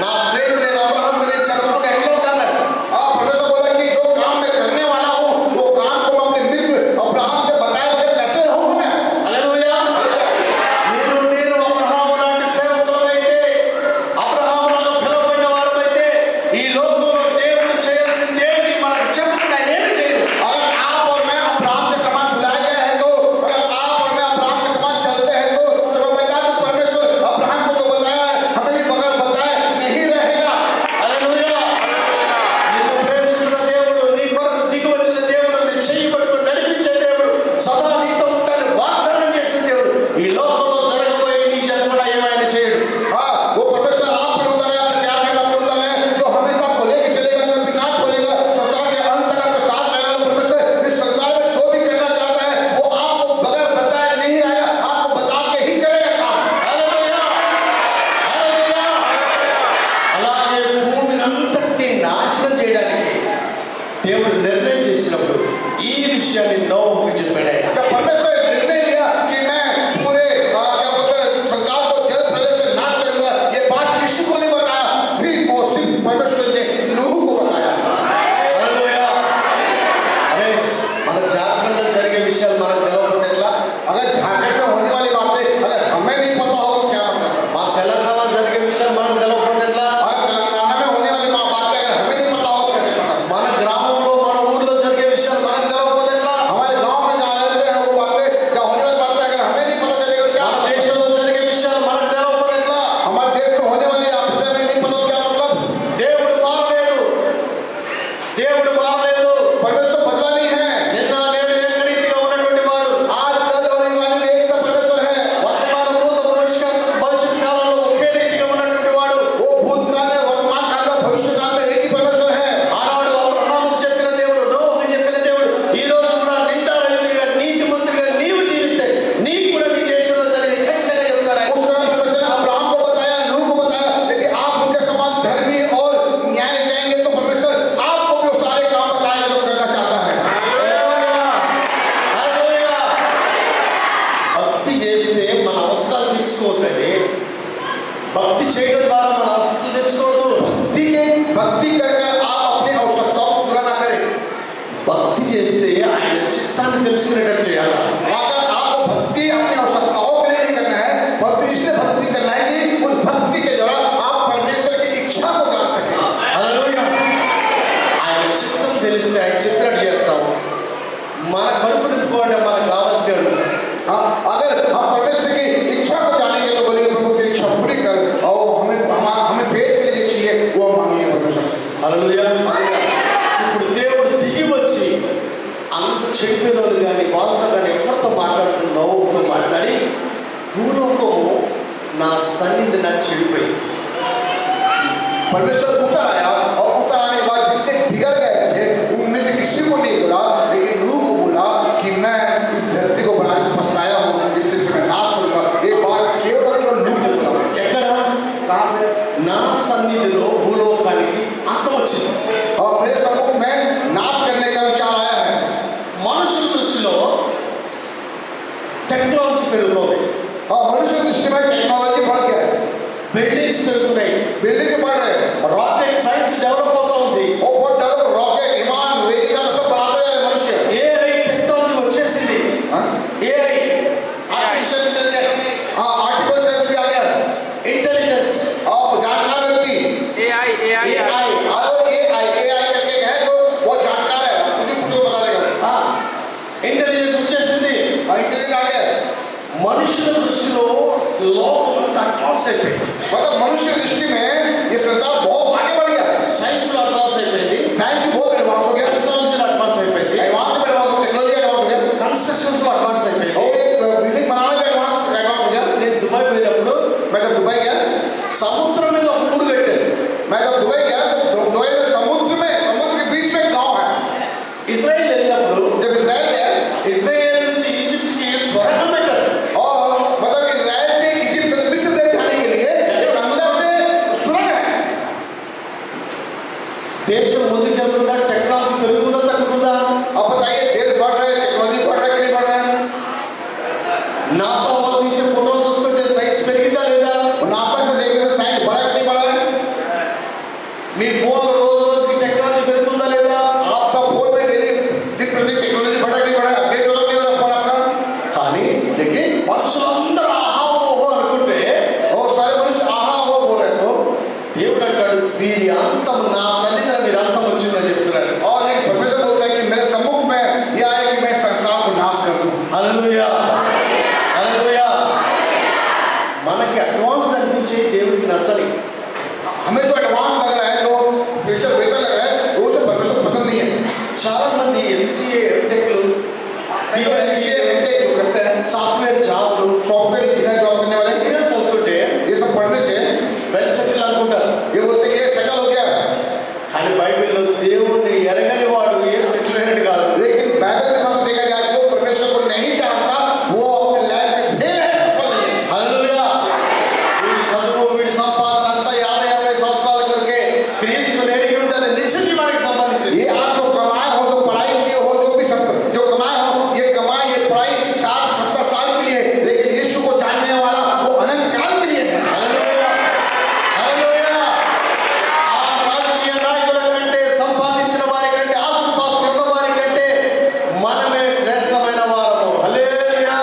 నా స్నేహితులైన అబ్రహాం గురించి చెప్పకుండా ఎట్లా ఉంటాడు? हाँ, परमेश्वर बोला कि जो काम मैं करने वाला हूँ वो काम को मैं अपने मित्र अब्राहम से बताए बगैर कैसे रहूँगा मैं? హల్లెలూయా. నేను అబ్రహాము లాంటి సేవకులమైతే, అబ్రహాము లాగా పిలువబడిన వారమైతే ఈ లోకంలో దేవుడు చేయాల్సింది ఏంటి మనకు చెప్పకుండా ఆయన ఏమి చేయడు. अगर आप और मैं अब्राहम के समान बुलाए गए हैं तो, अगर आप और मैं अब्राहम के समान चलते हैं तो मैं बता दूं परमेश्वर अब्राहम को जो बताया है हमें भी సన్నిధి నాకు చెడిపోయింది. परमेश्वर ऊपर आया और ऊपर आने के बाद जितने बिगड़ गए थे उनमें से किसी को नहीं बोला, लेकिन नूह को बोला कि मैं इस धरती को बनाने से पछताया हूँ, इसलिए इसे मैं नाश करूंगा. ये बात केवल नूह को बोला. ఎక్కడ? कहाँ पे? నా సన్నిధిలో భూలోకానికి అంతం వచ్చింది. और मेरे सम्मुख में नाश करने का विचार आया है. మనుషుల దృష్టిలో టెక్నాలజీ పెరుగుతోంది, और मनुष्य की दृष्टि में टेक्नोलॉजी बढ़ गया है, బిల్డింగ్స్ పెరుగుతున్నాయి, बिल्डिंग बढ़ रहे हैं, రాకెట్ సైన్స్ డెవలప్ అవుతా ఉంది, और बहुत डेवलप रॉकेट विमान वेदिका सब बनाते हैं मनुष्य. ఏఐ టెక్నాలజీ వచ్చేసింది. हाँ? ఏఐ ఆర్టిఫిషియల్ ఇంటెలిజెన్స్, हाँ, आर्टिकल साइंस भी आ गया. ఇంటెలిజెన్స్, और जानकार व्यक्ति AI ఏఐ AI करके है जो बहुत जानकार है, कुछ भी पूछो बता देगा. ఇంటెలిజెన్స్ వచ్చేసింది. इंटेलिजेंट आ गया. మనుషుల దృష్టిలో లోకం అంతా అడ్వాన్స్ అయిపోయింది. मतलब मनुष्य की दृष्टि में ये संसार बहुत आगे बढ़ गया. సైన్స్ లో అడ్వాన్స్ అయిపోయింది, साइंस भी बहुत एडवांस हो गया, టెక్నాలజీలో అడ్వాన్స్ అయిపోయింది, एडवांस में एडवांस हो गया, टेक्नोलॉजी एडवांस हो गया, కన్స్ట్రక్షన్స్ లో అడ్వాన్స్ అయిపోయింది. और एक बिल्डिंग बनाने में एडवांस हो गया. నేను దుబాయ్ పోయినప్పుడు मैं जब दुबई गया, సముద్రం మీద ఒక ఊరు కట్టారు. मैं जब दुबई गया तो दुबई में समुद्र के बीच में एक गाँव है. ఇజ్రాయెల్ వెళ్ళినప్పుడు जब इजराइल गया ఇజ్రాయెల్ నుంచి ఈజిప్ట్కి స్వర్గం పెట్టారు. और मतलब इजराइल से इजिप्ट मिस्र देश जाने के लिए अंदर से सुरंग है. దేశం ముందుకెళ్తుందా, టెక్నాలజీ పెరుగుతుందా తగ్గుతుందా? अब बताइए देश बढ़ रहा है, टेक्नोलॉजी बढ़ रहा है कि नहीं बढ़ रहा है? నాసా వాళ్ళు తీసే ఫోటోలు చూస్తుంటే సైన్స్ పెరిగిందా లేదా? और नासा से देखने से साइंस बढ़ा कि नहीं बढ़ा है? మీ ఫోన్ రోజు రోజుకి టెక్నాలజీ పెరుగుతుందా లేదా? आपका फोन में डेली दिन प्रतिदिन टेक्नोलॉजी बढ़ा कि नहीं बढ़ा है? अपडेट हो रहा कि नहीं हो रहा फोन आपका? కానీ लेकिन మనుషులందరూ ఆహా ఓహో అనుకుంటే और सारे मनुष्य आहा हो बोल रहे हो. దేవుడు అంటాడు వీరి అంతం నా సన్నిధిలో మీరు అంతం వచ్చిందని చెప్తున్నాడు. और एक परमेश्वर बोलता है कि मेरे सम्मुख में यह आए कि मैं संसार को नाश कर दूं. హల్లెలూయా, హల్లెలూయా. మనకి అడ్వాన్స్ అనిపించే దేవుడికి నచ్చని. हमें जो एडवांस लग रहा है, जो फ्यूचर बेहतर लग रहा है, वो से परमेश्वर पसंद नहीं है. చాలా మంది ఎంసీఏ ఎంటెక్లు ये MTech जो करते हैं, సాఫ్ట్వేర్ జాబ్లు सॉफ्टवेयर इंजीनियर जॉब करने वाले, చదువుతుంటే ये सब पढ़ने से వెల్ సెటిల్ అనుకుంటారు. ये बोलते हैं कि ये सेटल हो गया. కానీ బైబిల్లో దేవుణ్ణి ఎరగని వాడు ఏం సెటిల్ అయినట్టు కాదు. लेकिन बाइबल के साथ देखा जाए जो परमेश्वर को नहीं जानता वो अपने लाइफ में फेल है, सफल नहीं है. హల్లెలూయా. వీడి చదువు వీడి సంపాదన అంతా 50 సంవత్సరాల కొరకే. క్రీస్తుని ఎరిగి ఉంటే అది నిత్య జీవానికి సంబంధించింది. ये आप जो कमाए हो, जो पढ़ाई किए हो, जो कमाए हो, ये कमाई ये पढ़ाई 60-70 साल के लिए, लेकिन यीशु को जानने वाला वो अनंत काल के लिए है. హల్లెలూయా, హల్లెలూయా. ఆ రాజకీయ నాయకుల కంటే, సంపాదించిన వారి కంటే, ఆస్తిపాస్తులు ఉన్న వారి కంటే మనమే శ్రేష్టమైన వారము. హల్లెలూయా.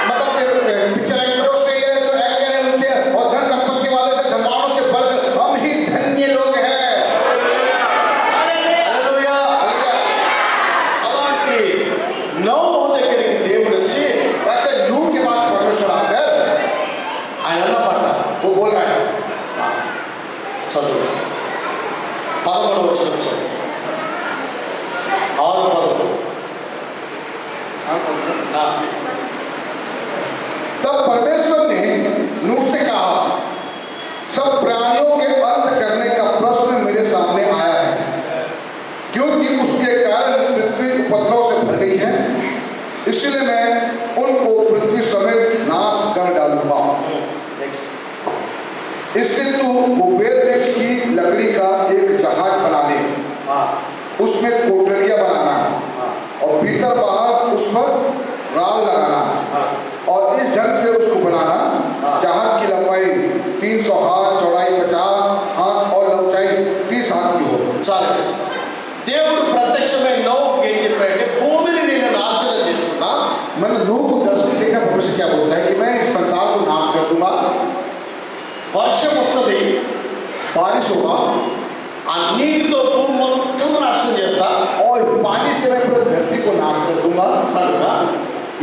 मतलब पिक्चर एक्टरों से ये जो एक्टर है उनसे और धन संपत्ति वाले से धनवानों से बढ़कर हम ही धन्य लोग हैं. హల్లెలూయా. అలాంటి నోవహు దగ్గరికి దేవుడు వచ్చి वैसे नूह के पास परमेश्वर आकर ఆయన అన్నమాట वो बोल रहा है, చదువు 11వ వచనం చదువు. 6:11. तब परमेश्वर ने नूह से कहा, सब प्राणियों के अंत करने का प्रश्न मेरे सामने आया है, क्योंकि उसके कारण पृथ्वी उपद्रव से भर गई है, इसलिए मैं उनको पृथ्वी समेत नाश कर डालूंगा. इसलिए तू कुबेर वृक्ष की लकड़ी का एक जहाज बना ले, उसमें कोठरियां बनाना और भीतर बाहर उस पर राल लगाना और इस ढंग से उसको बनाना. जहाज की लंबाई 300 हाथ, चौड़ाई 50 हाथ और ऊंचाई 30 हाथ की हो. చాలు. దేవుడు ప్రత్యక్షమై నోవహుకి ఏం చెప్పాడంటే భూమిని నేను నాశనం చేస్తున్నా. मैंने नूह को दर्शन देखा, परमेश्वर क्या बोलता है कि मैं इस संसार को नाश कर दूंगा, వర్షం వస్తుంది, बारिश होगा ఆ నీటితో భూమి మొత్తం నాశనం చేస్తా. और पानी से मैं पूरी धरती को नाश कर दूंगा. కనుక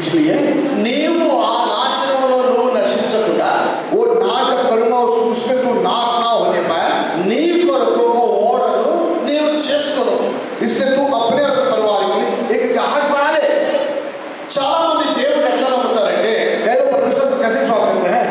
इसलिए నీవు ఆ నాశనంలో నువ్వు నశించకుండా वो नाश जब करूंगा उसमें तू नाश ना होने पाए, నీ కొరకు ఒక ఓడను నీవు చేసుకోను. इसलिए तू अपने परिवार के लिए एक जहाज बना ले. చాలా మంది దేవుడు ఎట్లా నమ్ముతారంటే कह लो परमेश्वर को कैसे विश्वास करते हैं?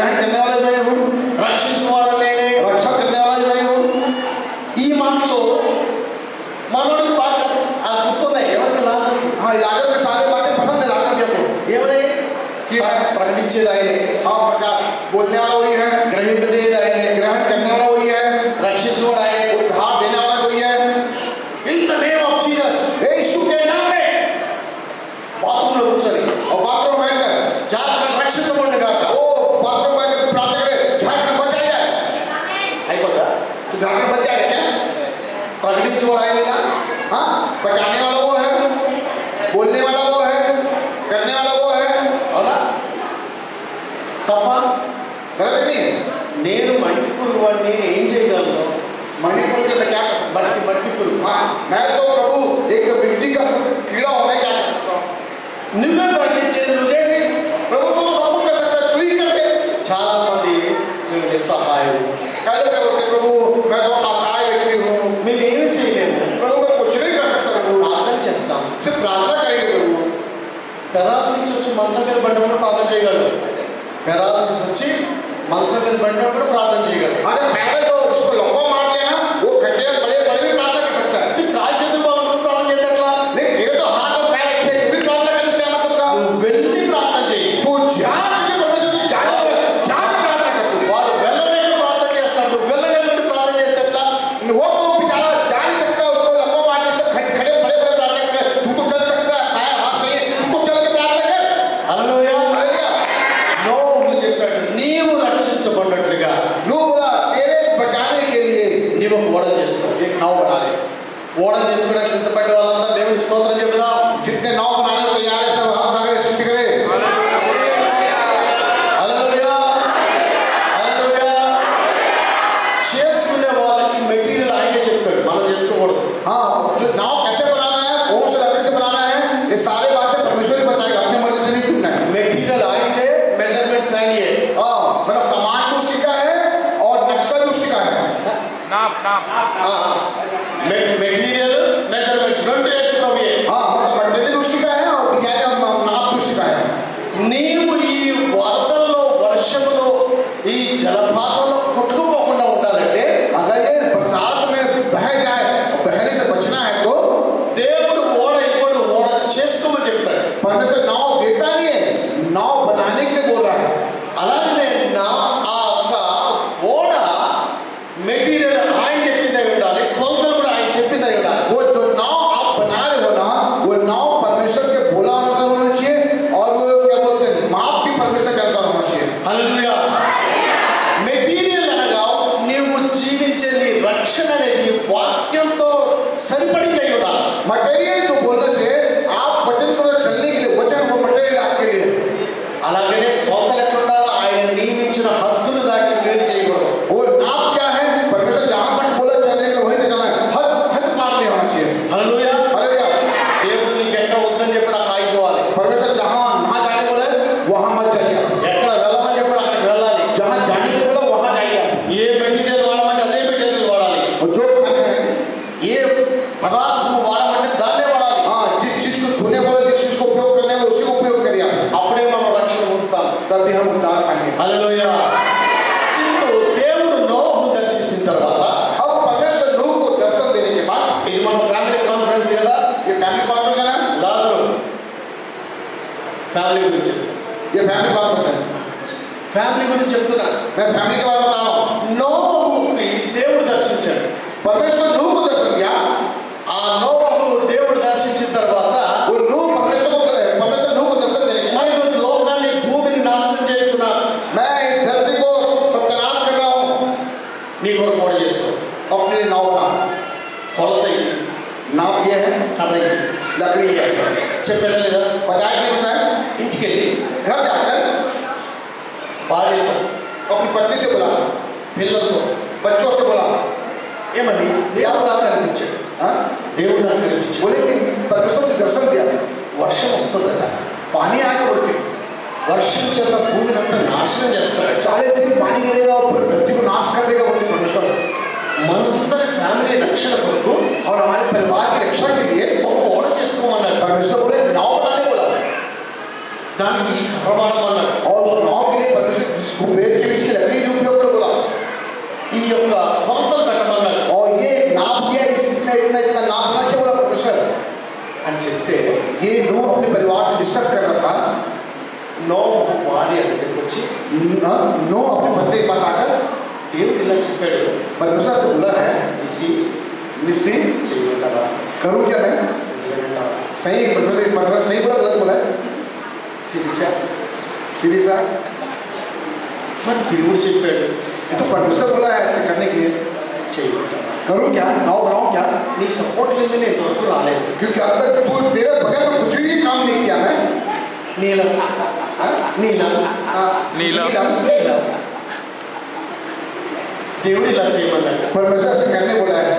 ग्रहण करने वाला मैं हूँ, రక్షించువాడు నేనే. रक्षा करने वाला मैं हूँ। ఈ మాటలు మనోడికి బాగా ఆ గుర్తున్నాయి. ఎవరికి లాజరు? हाँ, लाजर के सारे बातें पसंद है लाजर जी को। ఏమని? कि ప్రకటించేది ఆయనే, हाँ, प्रचार बोलने वाला वही है, గ్రహింపజేయదు ఆయనే, ग्रहण करने वाला वही है, రక్షించువాడు ఆయనే. उद्धार देने वाला वही है। In the name of Jesus. यीशु के नाम में బాత్రూంలో కూర్చొని और बाथरूम में बैठकर జాగ్రత్తగా రక్షించబడి కాక वो बाथरूम में बैठकर प्रार्थना करे, झाड़ में बचा जाए। అయిపోతా. तो झाड़ में बच जाएगा क्या? ప్రకటించువాడు ఆయనేనా? हाँ, बचाने वाला वो है, बोलने वाला वो है, करने वाला वो है। అవునా? తప్ప गलत है नहीं? నేను మణిపూర్ వాడిని ఏం చేయగలను? मणिपुर के मैं क्या कर सकता हूँ? మణిపూర్ हाँ, मैं तो प्रभु एक मिट्टी का कीड़ा हूँ, मैं क्या कर सकता हूँ? నువ్వే ప్రకటించేది నువ్వు చేసి. प्रभु तो सब कुछ कर सकता है, तू ही कर दे। చాలా మంది నువ్వు నిస్సహాయం, कल क्या बोलते हैं, प्रभु मैं तो असहाय व्यक्ति हूँ, మేము ఏమి చేయలేము, प्रभु मैं कुछ नहीं कर सकता प्रभु। ప్రార్థన చేస్తాం. सिर्फ प्रार्थना करेंगे प्रभु। పెరాలసిస్ వచ్చి మంచం మీద పడినప్పుడు ప్రార్థన చేయగలరు. పెరాలసిస్ వచ్చి మంచం మీద పడినప్పుడు ప్రార్థన చేయగలరు. अगर पहले तो उसको लंबा मार दिया ना, वो खड्डे में पड़े पड़े भी प्रार्थना कर सकता है। కాలు చేతులు బాగుంటుంది ప్రార్థన చేసేట్లా लेकिन मेरे तो हाथ और पैर अच्छे हैं, तू भी प्रार्थना करने से क्या मतलब का? నువ్వు వెళ్ళి ప్రార్థన చేయి. तू जा, तुझे परमेश्वर तू जा के प्रार्थना कर तू। వాడు వెళ్ళలేక ప్రార్థన చేస్తాడు, నువ్వు వెళ్ళగలిగి ప్రార్థన చేస్తే ఎట్లా? वो तो बेचारा जा नहीं सकता, उसको लंबा मारने से खड़े बड़े बड़े प्रार्थना करे। तू तो चल सकता है, पैर हाथ सही है, तू तो चल के प्रार्थना कर। హల్లెలూయా. हालेलुया। నోహు చెప్పాడు, నీవు రక్షించబడినట్లుగా लोग बोला तेरे बचाने के लिए నీవు ఒక ఓడ చేసుకో. నీకు నావ పడాలి. ఓడ చేసుకోవడానికి సిద్ధపడే వాళ్ళంతా దేవునికి స్తోత్రం చెబుదాం. जितने नाव बनाने को तैयार है सब हाथ उठाकर स्तुति करे। హల్లెలూయా. హల్లెలూయా. చేసుకునే వాళ్ళకి మెటీరియల్ ఆయనే చెప్తాడు, మనం చేసుకోకూడదు. हाँ, जो नाव कैसे बनाना है, कौन से लकड़ी से बनाना है, ये सारी बातें परमेश्वर ही बताएगा, अपने मर्जी से नहीं करना है। మెటీరియల్ ఆయనే, మెజర్మెంట్స్ ఆయనే. हाँ, मतलब सामान भी उसी का है और नक्शा भी उसी का है। మెటీరియల్ మెజర్మెంట్స్ రెండు వేసుకున్నవి. हाँ, मतलब मटेरियल भी उसी का है और डिजाइन का नाप भी उसी का है। నీవు ఈ వరదల్లో, వర్షములో, ఈ జలపాతంలో కొట్టుకుపోకుండా ఉండాలంటే अगर ये बरसात में बह जाए, बहने से बचना है तो దేవుడు ఓడ ఇవ్వడు, ఓడ చేసుకోమని చెప్తాడు. परमेश्वर नाव देता नहीं है, नाव बनाने के लिए बोल रहा है। అలాగే నా ఆ యొక్క ఓడ మెటీరియల్ ఆయన చెప్పిందే ఉండాలి, కొలతలు కూడా ఆయన చెప్పిందే ఉండాలి. वो जो नाव आप बना रहे हो ना, वो नाव परमेश्वर के बोला अनुसार होना चाहिए और वो क्या बोलते हैं, माप भी परमेश्वर के अनुसार होना चाहिए। హల్లెలూయా. మెటీరియల్ అనగా నీవు జీవించే నీ రక్షణ అనేది వాక్యంతో సరిపడింది అయి ఉండాలి. मटेरियल जो बोलने से आप वचन को चलने के लिए वचन वो मटेरियल आपके लिए। అలాగనే కొలతలు ఎక్కడ ఉండాలో ఆయన నియమించిన హద్దులు దాటి వేరు చేయకూడదు. वो नाप क्या है, परमेश्वर जहाँ तक बोला चलने के लिए वहीं तक चलना है, हद हद पार नहीं होना चाहिए। హల్లెలూయా. हालेलुया। దేవుడు నీకు ఎక్కడ వద్దని చెప్పి అక్కడ ఆగిపోవాలి. परमेश्वर जहाँ वहाँ जाने बोले वहाँ मत जाइए, ఎక్కడ వెళ్ళమని చెప్పి అక్కడికి వెళ్ళాలి. जहाँ जाने के लिए बोला वहाँ जाइए। ఏ మెటీరియల్ వాడమంటే అదే మెటీరియల్ వాడాలి. और जो खाते हैं, ఏ పదార్థం వాడమంటే దాన్నే వాడాలి. हाँ, जिस चीज को छूने बोले, जिस चीज को उपयोग करने बोले उसी को उपयोग करिए आप। అప్పుడే మనం రక్షణ పొందుతాం. तभी हम उद्धार पाएंगे। హల్లెలూయా. ఇప్పుడు దేవుడు నోహును దర్శించిన తర్వాత अब परमेश्वर नूह को दर्शन देने के बाद, ఇది మన ఫ్యామిలీ కాన్ఫరెన్స్ కదా, ये फैमिली कॉन्फ्रेंस है ना, లాజరు ఫ్యామిలీ గురించి ये फैमिली कॉन्फ्रेंस है। ఫ్యామిలీ గురించి చెప్తున్నా. मैं फैमिली के बारे में बता रहा हूँ। నోహుకి దేవుడు దర్శించాడు. परमेश्वर नूह को दर्शन दिया। ఆ నోహు దేవుడు దర్శించిన తర్వాత वो नूह परमेश्वर नूह को दर्शन देने के बाद, నేను లోకాన్ని, భూమిని నాశనం చేస్తున్నా, मैं इस धरती को सत्यानाश कर रहा हूँ, నీ కొరకు ఓడ చేసుకో. अपने नाव का కొలత ఇది, नाप ये है, కర్ర ఇది. लकड़ी है। చెప్పాడా లేదా? बताया नहीं होता है, ఇంటికి వెళ్ళి घर जाकर భార్యతో, अपनी पत्नी से बोला, పిల్లలతో बच्चों से बोला, ఏమని దేవుడు నాకు కనిపించాడు. हाँ? దేవుడు నాకు కనిపించాడు. बोले कि परमेश्वर ने दर्शन दिया, వర్షం వస్తుందట. पानी आगे बोलते, వర్షం చేత భూమిని అంతా నాశనం చేస్తాడు. 40 दिन पानी गिरेगा और पूरी धरती को नाश कर देगा बोलते परमेश्वर। మనందరి ఫ్యామిలీ రక్షణ కొరకు और हमारे परिवार की रक्षा के लिए ఒక ఓడ చేసుకోమన్నాడు. परमेश्वर बोले नाव बनाने बोला, దానికి ప్రమాణం అన్నాడు. और उस नाव के लिए परमेश्वर जिसको उसको पेड़ के बीच की लकड़ी के उपयोग कर बोला ఈ యొక్క కొలతలు పెట్టమన్నాడు और ये नाप दिया इस इतना इतना इतना नापना चाहिए बोला प्रोफेसर అని చెప్తే ये नो अपने परिवार से डिस्कस कर रहा था నోహు భార్య దగ్గరికి వచ్చి नो अपने पत्नी के पास आकर దేవుడు ఇలా చెప్పాడు परमेश्वर से बोला है ఇసి मिस्त्री చేయమంటావా करूँ क्या मैं నిజమేనంటావా सही परमेश्वर सही बोला गलत बोला है శిరీష सीरियस है మరి దేవుడు చెప్పాడు ये तो परमेश्वर बोला है ऐसे करने के लिए చేయమంటావా करूँ क्या नाव बनाऊँ क्या నీ సపోర్ట్ లేదు నేను ఇంతవరకు రాలేదు क्योंकि अब तक तू तेरे बगैर में कुछ भी काम नहीं किया मैं నీలం నీలం नीलम। నీలం దేవుడు ఇలా చేయమన్నాడు परमेश्वर से करने बोला है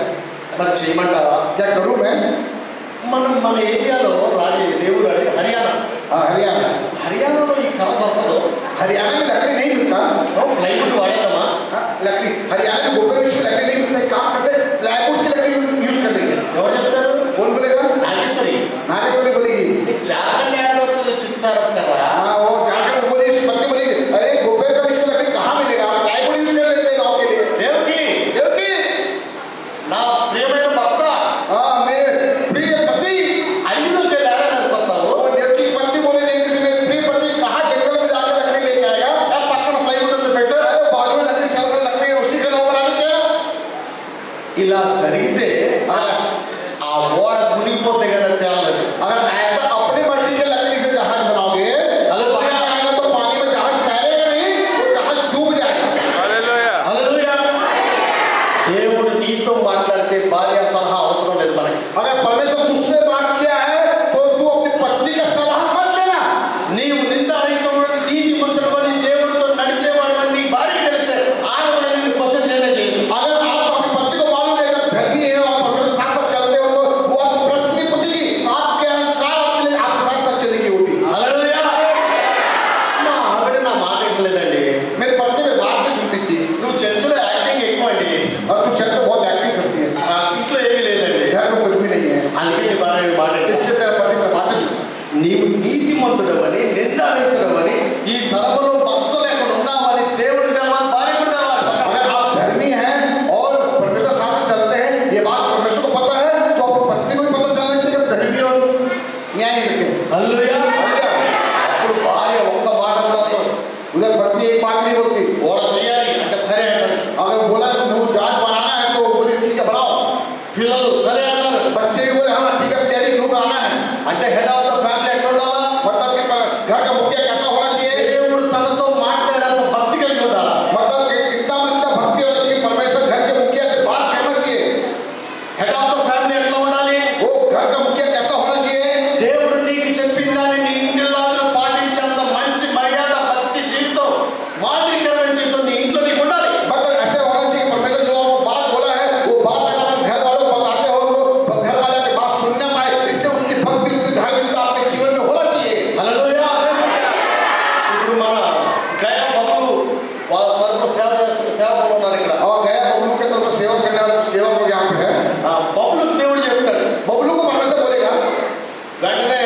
మరి చేయమంటావా क्या करूँ मैं మన ఏరియాలో దేవుడు అడిగి హర్యానా हरियाणा హర్యానాలో ఈ కర్ర దొరకదు हरियाणा में लकड़ी नहीं मिलता ప్లైవుడ్ వాడేద్దామా लकड़ी हरियाणा में गोबर की लकड़ी नहीं मिलता काम करते प्लाईवुड की लकड़ी यूज कर लेंगे ఎవరు చెప్తారు कौन बोलेगा నాగేశ్వరి नागेश्वरी बोलेगी నీకు జాతకండి యాడ్లో చిత్సారం కదా हाँ वो झारखंड बोली पत्नी बोलेगी अरे गोबर का बीच लकड़ी कहाँ मिलेगा प्लाईवुड यूज कर लेते हैं गाँव के लिए దేవుడికి देवकी నా ప్రియమైన భర్త हाँ मेरे प्रिय पति అడవిలోకి వెళ్ళి ఆడదనుకుంటావు और देवकी की पत्नी बोली देगी कि मेरे प्रिय पति कहाँ जंगल में जाकर लकड़ी लेके आएगा పక్కన ప్లైవుడ్ ఉంది పెట్టు अरे बाजू में लकड़ी साल लकड़ी है उसी का नाम बना देते हैं ఇలా జరిగితే ఆ ఓడ మునిగిపోతే కదా తేలదు अगर ऐसा अपनी मर्जी के लकड़ी से जहाज बनाओगे हेलो, पानी आएगा तो पानी में जहाज तैरेगा नहीं वो जहाज डूब जाएगा हालेलुया। హల్లెలూయా దేవుడు నీతో మాట్లాడితే భార్య సలహా అవసరం లేదు మనకి अगर परमेश्वर तुझसे बात किया है तो तू अपनी पत्नी का सलाह मत लेना నీవు నిందారహితమైన నీతిమంతుడు అని దేవుడితో నడిచేవాడు నీ భార్యకి తెలిస్తే ఆడవాడు నిన్ను క్వశ్చన్ చేయనే చేయదు अगर आप अपनी पत्नी को मालूम है अगर धर्मी है और परमेश्वर साथ साथ चलते हो तो वो आपको प्रश्न नहीं पूछेगी आपके अनुसार आप साथ साथ चलेगी वो भी హల్లెలూయా మా ఆవిడ నా మాట వినలేదండి मेरी पत्नी मेरी बात नहीं सुनती थी నువ్వు చర్చిలో యాక్టింగ్ ఎక్కువ అండి और तू चल बहुत एक्टिंग करती है ఇంట్లో ఏమీ లేదండి घर में कुछ भी नहीं है అందుకే నీ భార్య మాట इसलिए तेरा पति मेरी बात नहीं सुनता నీవు నీతిమంతుడవని నిందారహితుడవని ఈ తరములో వంశ లేకుండా ఉన్నావని దేవుడికి తెలవాలి భార్య కూడా తెలవాలి अगर आप धर्मी हैं और परमेश्वर साथ साथ चलते हैं ये बात परमेश्वर को पता है तो अपनी पत्नी को भी पता चलना चाहिए कि धर्मी और न्याय रखे హల్లెలూయా అప్పుడు భార్య ఒక్క మాట కూడా అనదు. उधर पत्नी एक बात नहीं बोलती ఓడ చేయాలి అంటే సరే అంటారు अगर बोला तो जहाज बनाना है तो बोले ठीक है बनाओ పిల్లలు సరే అన్నారు बच्चे भी बोले हाँ ठीक है डैडी क्यों बनाना है అంటే హెడ్ ఆఫ్ ద ఫ్యామిలీ ఎట్లా ఉండాలా मतलब कि घर का मुखिया कैसा होना चाहिए దేవుడు తనతో మాట్లాడేంత భక్తి కలిగి ఉండాలా मतलब कि कितना भक्ति होना चाहिए परमेश्वर घर के मुखिया से बात करना चाहिए హెడ్ ఆఫ్ ద ఫ్యామిలీ ఎట్లా ఉండాలి वो घर का मुखिया कैसा होना चाहिए దేవుడు నీకు చెప్పిన దాన్ని నీ ఇంటిలో అందరూ పాటించేంత మంచి మర్యాద భక్తి జీవితం మాదిరికరమైన జీవితం నీ ఇంట్లో నీకు ఉండాలి मतलब ऐसे होना चाहिए परमेश्वर जो आपको बात बोला है वो बात अगर अपने घर वालों को बताते हो तो घर वाले की बात सुनने पाए इसलिए उनकी भक्ति उनकी धार्मिकता आपके जीवन में होना चाहिए హల్లెలూయా ఇప్పుడు మన గయా బబులు వాళ్ళ సేవ చేస్తున్న సేవకులు ఉన్నారు ఇక్కడ और गया बबलू के तरफ सेवा करने वाले सेवक लोग यहाँ पे है ఆ బబులకు దేవుడు చెప్తాడు बबलू को परमेश्वर बोलेगा వెంటనే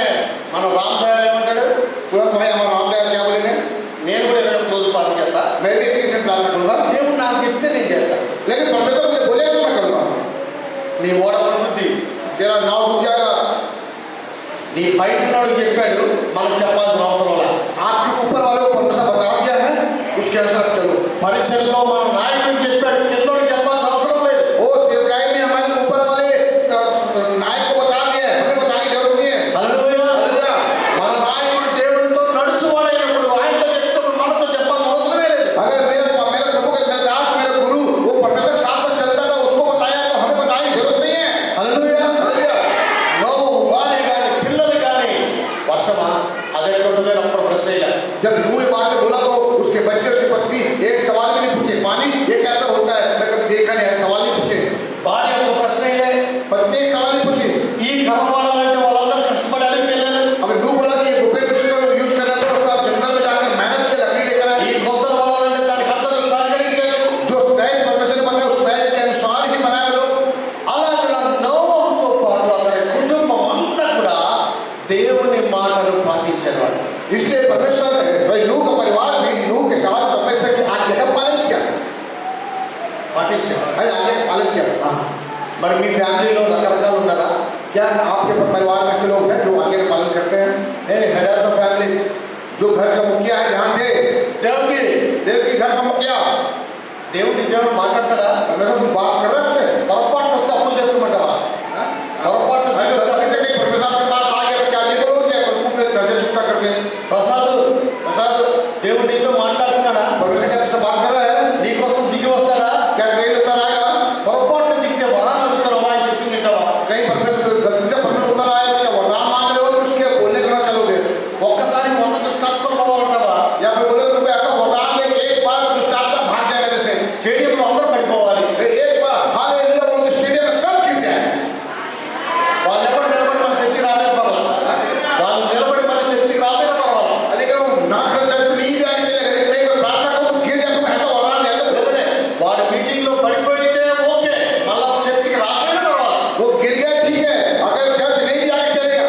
మనం రామ్ దయాల్ ఏమంటాడు तुरंत भाई हमारा राम दयाल क्या बोलेंगे నేను కూడా ఇక్కడ రోజు పాత చేస్తా मैं भी किसी दिन प्रार्थना करूंगा దేవుడు నాకు చెప్తే నేను చేస్తా लेकिन परमेश्वर मुझे बोलेगा तो मैं करूंगा నీ ఓడ బుద్ధి तेरा नाव डूब जाएगा నీ పైన ఉన్నోడికి చెప్పాడు మనకు చెప్పాల్సిన అవసరం లేదు आपके ऊपर वाले को परमेश्वर बता दिया है उसके अनुसार चलो పరీక్షల్లో మన నాయకుడికి చెప్పాడు కిందోడికి చెప్పాల్సిన అవసరం లేదు वो सेवकाई में हमारे ऊपर वाले नायक को बता दिया है हमें बताने की जरूरत नहीं है హల్లెలూయా మన నాయకుడు దేవుడితో నడుచువాడైనప్పుడు ఆయనతో చెప్తాడు మనతో చెప్పాల్సిన అవసరమే లేదు अगर मेरे प्रभु का मेरा दास मेरा गुरु वो परमेश्वर साथ साथ चलता था उसको बताया तो हमें बताने की जरूरत नहीं है హల్లెలూయా हालेलुया నోవు భార్య కానీ పిల్లలు కానీ వర్షమా అదెట్లుంటుందో అప్పుడు ప్రశ్న ఇలా जब नूह ये बात बोला तो उसके बच्चे उसकी पत्नी एक सवाल भी नहीं पूछे पानी ये कैसा होता है मैं कभी पालन किया। మరి మీ ఫ్యామిలీలో రకరకాలు ఉన్నారా? क्या आपके परिवार में से लोग हैं जो आज्ञा का पालन करते हैं? హెడ్ ఆఫ్ ద ఫ్యామిలీస్ जो घर का मुखिया है, ध्यान दे, देव की घर का मुखिया, దేవుడు నిజంగా మాట్లాడతాడా? परमेश्वर तुम बात कर रहे हैं? పొరపాటు వస్తే అప్పులు చేస్తామంటావా? పొరపాటు अगर गलती से कहीं परमेश्वर आपके पास आ गया तो क्या नहीं बोलोगे? प्रभु ने कर्जे चुकता कर दे। ప్రసాద్ దేవుడు నీతో మాట్లాడుతున్నాడా? परमेश्वर क्या तुझसे बात कर रहा है? నీకోసం దిగి వస్తాడా? क्या ट्रेन उतर आएगा? పొరపాటు దిగితే వరాలు అడుగుతారు అని చెప్పింది వింటావా? कहीं परमेश्वर गलती से परमेश्वर उतर आया तो क्या वरदान मांग रहे हो तो उसके बोलने करना चलोगे? ఒక్కసారి మొదట స్టార్ట్ కొనుక్కోవాలంటావా? या फिर बोले तुमको ऐसा वरदान दे कि एक बार तुम स्टार्ट पर भाग जाए मेरे से, స్టేడియంలో అందరూ పడిపోవాలి. एक बार हालेलुया बोल के स्टेडियम में सब गिर जाए। వాళ్ళు ఎవరు నిలబడి మన చర్చికి రాలేదు పర్వాలేదు. వాళ్ళు నిలబడి మన చర్చికి రాలేదు పర్వాలేదు. लेकिन वो ना कर चाहे तो नहीं भी आगे चलेगा, लेकिन नहीं कोई प्रार्थना करो तो गिर जाए, तुम ऐसा वरदान दे ऐसा बोलोगे। వాడు మీటింగ్ లో పడిపోయితే ఓకే, మళ్ళా చర్చికి రాకపోయినా పర్వాలేదు. वो गिर गया ठीक है, अगर चर्च नहीं भी आगे चलेगा।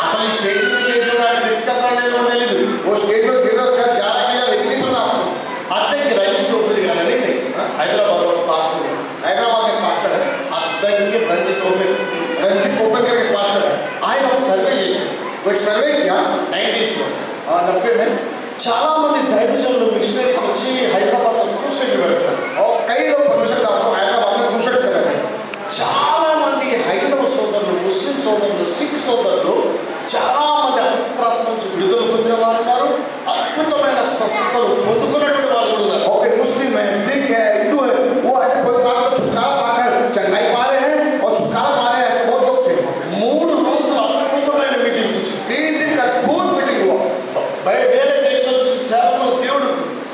అసలు ఈ స్టేజ్ మీద చేసేవాడు చర్చికి అక్కడ తెలియదు. वो स्टेज पर गिर रहा चर्च जा रहा है लेकिन नहीं पता आपको। అద్దెకి రంజిత్ తోపిడి గారని హైదరాబాద్ లో పాస్టర్, हैदराबाद में पास्टर है, అద్దెకి రంజిత్ తోపిడి, रंजीत ओपन करके पास्टर है। ఆయన ఒక సర్వే చేశారు वो एक सर्वे किया 90s లో. 90 में, చాలా మంది దైవజనులు మిషనరీస్ వచ్చి హైదరాబాద్ లో క్రూసైడ్ పెడతారు. और कई लोग परमेश्वर का हैदराबाद में क्रूसेड कर रहे थे। చాలా మంది హైందవ సోదరులు, ముస్లిం సోదరులు, సిక్ సోదరులు చాలా మంది అపవిత్రాత్మ నుంచి విడుదల పొందిన వారు ఉన్నారు. అద్భుతమైన స్వస్థతలు పొందుకున్నటువంటి వాళ్ళు కూడా ఉన్నారు. और मुस्लिम है, सिख है, हिंदू है, वो ऐसे पवित्र छुटकारा पाकर चंगाई पा रहे हैं और छुटकारा पा रहे हैं, ऐसे बहुत लोग थे। 3 రోజులు అద్భుతమైన మీటింగ్స్ వచ్చాయి. 3 दिन का अद्भुत मीटिंग हुआ వేరే దేశాల నుంచి సేవకులు దేవుడు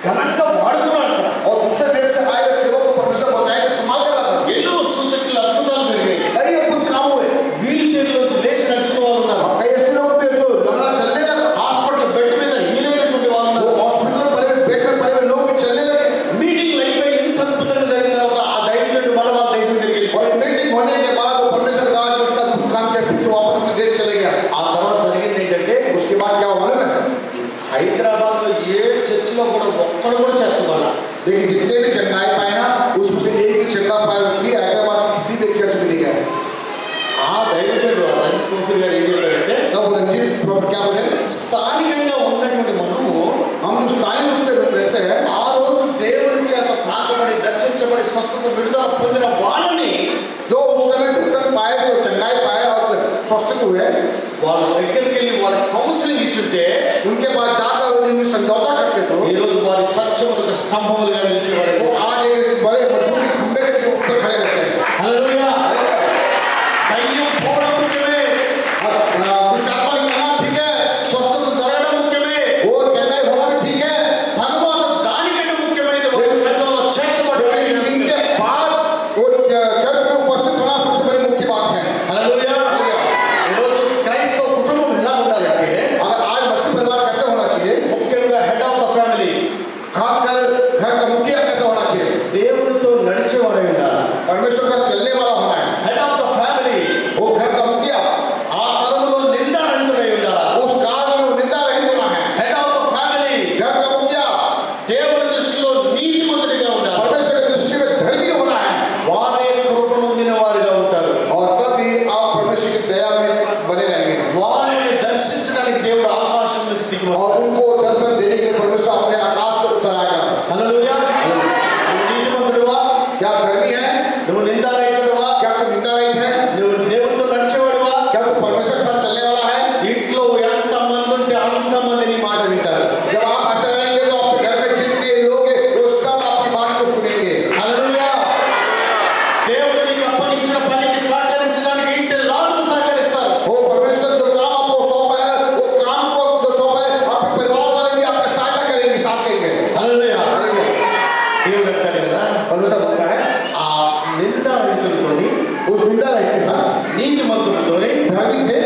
ఘనంగా వాడుకున్నాడు అక్కడ. और दूसरे देश से आए हुए सेवक को परमेश्वर बहुत ऐसे इस्तेमाल कर रहा था। ఎన్నో సూచకులు అద్భుతాలు జరిగాయి. कई अद्भुत काम हुए। వీల్ చైర్ నుంచి లేచి నడిచిన వాళ్ళు ఉన్నారు. कई ऐसे लोग थे जो लंबा चलने लगा, హాస్పిటల్ బెడ్ మీద హీలైనటువంటి వాళ్ళు वो ఉన్నారు. हॉस्पिटल में पड़े बेड में पड़े हुए लोग भी चलने लगे। మీటింగ్ అయిపోయి ఇంత అద్భుతంగా జరిగిన తర్వాత ఆ దైవజనుడు మళ్ళీ వాళ్ళ దేశం తిరిగి और मीटिंग होने के बाद वो परमेश्वर का जो इतना अद्भुत काम किया फिर से वापस अपने देश चले गया। ఆ తర్వాత జరిగింది ఏంటంటే उसके बाद क्या हुआ मालूम है? హైదరాబాద్ లో ఏ చర్చిలో కూడా ఒక్కడు కూడా చర్చ వాళ్ళ. लेकिन जितने भी चंगाई पाए ना, उसमें से एक भी चंगा पाया व्यक्ति हैदराबाद में किसी भी चर्च में नहीं गया। ఆ దైవజనుడు రంజిత్ తోపిడి గారు ఏం చెప్పారంటే, तब रंजीत प्रॉपर क्या बोले? స్థానికంగా ఉన్నటువంటి మనము हम जो स्थानीय रूप से रहते हैं, ఆ రోజు దేవుని చేత తాకబడి దర్శించబడి స్వస్థత విడుదల పొందిన వాళ్ళని जो उस समय दर्शन पाए, जो चंगाई पाए और स्वस्थ हुए, వాళ్ళ దగ్గరికి వెళ్ళి వాళ్ళ కౌన్సిలింగ్ ఇచ్చుంటే उनके पास जाकर उन्हें समझौता करते तो ఈ రోజు వారి సత్యములకు స్తంభములుగా నిలిచేవారు. वो आज एक बड़े मजबूत खंबे के ऊपर खड़े रहते हैं। హల్లెలూయా. దయ్యం పోవడం ముఖ్యమే, कुछ आत्मा निकलना ठीक है, స్వస్థత జరగడం ముఖ్యమే, वो चंगाई होना भी ठीक है, తర్వాత దానికంటే ముఖ్యమైనది ఒక సంఘంలో చేర్చబడడం. लेकिन इनके बाद वो चर्च में उपस्थित होना सबसे बड़ी मुख्य बात है। హల్లెలూయా. ఈరోజు క్రైస్తవ కుటుంబం ఎలా ఉండాలి అంటే अगर आज मसीह परिवार कैसे होना चाहिए, ముఖ్యంగా హెడ్ ఆఫ్ ద ఫ్యామిలీ खासकर घर का मुखिया कैसे होना चाहिए, దేవునితో నడిచేవాడై ఉండాలి. परमेश्वर का चलने वाला होना है। హెడ్ ఆఫ్ ద ఫ్యామిలీ वो घर का मुखिया ఆ తరములో నిందారహితుడై ఉండాలి. उस काल में वो निंदा रहित होना है। హెడ్ ఆఫ్ ద ఫ్యామిలీ घर का मुखिया దేవుని దృష్టిలో నీతిమంతుడిగా ఉండాలి. परमेश्वर की दृष्टि में धर्मी होना है, వారే కృప పొందిన వారిగా ఉంటారు. और तभी आप परमेश्वर की दया में बने रहेंगे। వారిని దర్శించడానికి దేవుడు ఆకాశం నుంచి దిగి और వస్తాడు. उनको दर्शन देने के लिए परमेश्वर अपने आकाश से उतर आएगा। హల్లెలూయా. నువ్వు నీతిమంతుడివా? क्या धर्मी है? నువ్వు నిందారహితుడివా? क्या तू निंदा रहित है? నువ్వు దేవునితో నడిచేవాడివా? क्या तू परमेश्वर के साथ चलने वाला है? ఇంట్లో ఎంత మంది ఉంటే అంతమంది నీ మాట వింటారు. जब आप ऐसे रहेंगे तो आपके घर में जितने लोग हैं वो सब आपकी बात को सुनेंगे। హల్లెలూయా. దేవుడు నీకు అప్పగించిన పనికి సహకరించడానికి ఇంటి లాభం సహకరిస్తారు. वो परमेश्वर जो काम आपको सौंपा है, वो काम को जो सौंपा है, आपके परिवार वाले भी आपके सहायता करेंगे, साथ देंगे। హల్లెలూయా. దేవుడు అంటాడు కదా, परमेश्वर बोलता है ఆ నిందారహితులతోని उस निंदा रहित के साथ నీతిమంతులతోని धर्मी थे,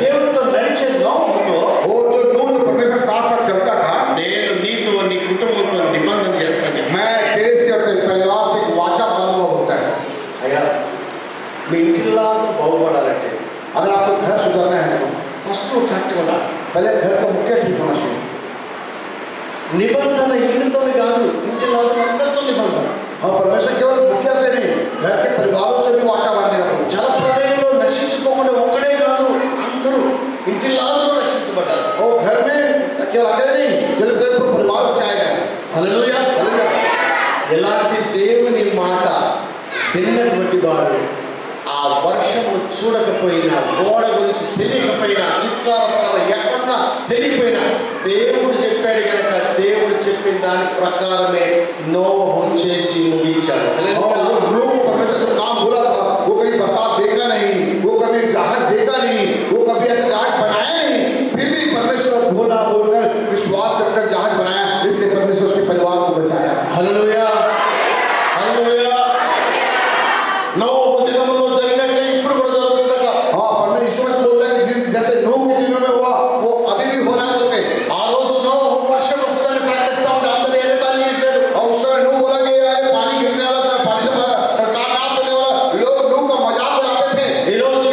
దేవుడితో నడిచే నోముతో वो जो लोग परमेश्वर के साथ साथ चलता था, నేను నీతో నీ కుటుంబంతో నిబంధన చేస్తాను. मैं तेरे से और तेरे परिवार से एक वाचा बांधूंगा बोलता है। అయ్యా, మీ ఇంటిలో బాగుపడాలంటే अगर आपको घर सुधरना है तो ఫస్ట్ నువ్వు కరెక్ట్గా ఉండాలి. पहले घर का मुखिया ठीक होना चाहिए। నిబంధన ఈయనతో కాదు, ఇంటిలో అందరితో నిబంధన. और परमेश्वर केवल मुखिया से नहीं, घर के परिवारों से भी वाचा बांधेगा। జల ప్రళయంలో నశించుకోకుండా ఒక్కడే కాదు, అందరూ ఇంటిలో అందరూ రక్షించబడ్డారు. और घर में केवल अकेले नहीं, जल प्रलय पर परिवार बचाया गया। హల్లెలూయా. ఎలాంటి దేవుని మాట విన్నటువంటి వారు ఆ వర్షము చూడకపోయినా, గోడ గురించి తెలియకపోయినా, చిత్సాల ఎక్కడున్నా తెలియకపోయినా, దేవుడు చెప్పాడు కనుక దేవుడు చెప్పిన దాని ప్రకారమే నోవహు చేసి ముగించాడు. और वो लोग परमेश्वर जो काम बोला था, वो कभी बरसात देखा नहीं, वो कभी जहाज देखा नहीं, वो कभी ऐसा जहाज बनाया नहीं, फिर भी परमेश्वर बोला बोलकर विश्वास कर जहाज बनाया, इसलिए परमेश्वर उसके परिवार को बचाया। హల్లెలూయా. హల్లెలూయా. నోవహు దినములో జరిగినట్లే ఇప్పుడు కూడా జరుగుతుందట. हाँ, परमेश्वर यीशु मसीह बोलता है कि जैसे नूह के दिनों में हुआ, वो अभी भी हो रहा है करके। ఆ రోజు నోవహు వర్షం వస్తుందని ప్రకటిస్తా ఉంటే అందరూ ఎగతాళి చేశారు. और उस समय नूह बोला कि यार पानी गिरने वाला था, पानी से संसार नाश होने वाला, लोग नूह का मजाक उड़ाते थे। ఈ రోజు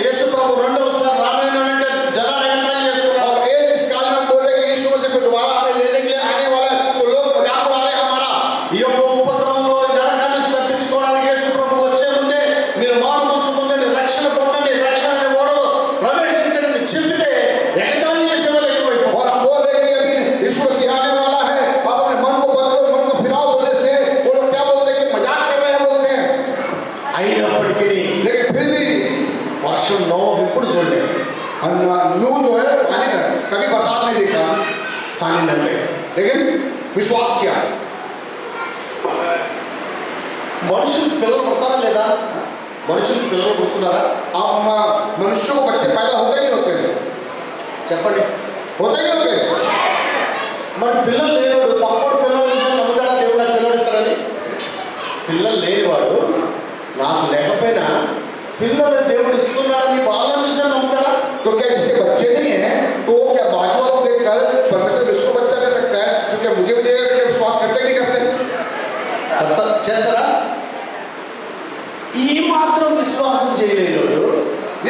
యేసు ప్రభు రెండవసారి రానైనంటే జనాలు ఎగతాళి చేస్తున్నారు. और एक इस काल में बोल रहे कि यीशु मसीह को दोबारा हमें लेने के लिए आने वाला है, तो लोग मजाक उड़ा रहे हैं हमारा। ఈ యొక్క ఉపద్రవంలో ఈ నరకాన్ని నుంచి తప్పించుకోవడానికి యేసు ప్రభు వచ్చే ముందే మీరు మారుమనసు పొందండి, రక్షణ పొందండి, రక్షణ అనే ఓడలో ప్రవేశించండి చెప్పితే ఎగతాళి చేసే వాళ్ళు ఎక్కువైపోయారు. और हम बोल रहे हैं कि अभी यीशु मसीह आने वाला है, आप अपने मन को बदलो, मन को फिराओ बोलने से वो लोग क्या बोलते हैं कि मजाक कर रहे हैं बोलते हैं। అయినప్పటికీ लेकिन फिर भी వర్షం నోవహు ఎప్పుడు చూడలేదు. नूह जो है पानी का कभी बरसात नहीं देखा, కానీ నమ్మాడు. लेकिन विश्वास किया। మనుషులకు పిల్లలు పుడతారా లేదా? మనుషులకు పిల్లలు పుడుతున్నారా? अब मनुष्यों को बच्चे पैदा होते नहीं होते, చెప్పండి. होते नहीं होते। మరి పిల్లలు లేనివాడు పక్కడు పిల్లలు చూసి నమ్ముతాడా దేవుడు నాకు పిల్లలు ఇస్తారని? పిల్లలు లేనివాడు నాకు లేకపోయినా పిల్లలు దేవుడు ఇస్తున్నాడని వాళ్ళని చూసి నమ్ముతాడా? तो क्या जिसके बच्चे नहीं है तो वो क्या बाजू वालों को देखकर परमेश्वर इसको बच्चा दे सकता है, तो क्या मुझे भी देगा? कि विश्वास करते कि नहीं करते? చేస్తారా? ఈ మాత్రం విశ్వాసం చేయలేడు.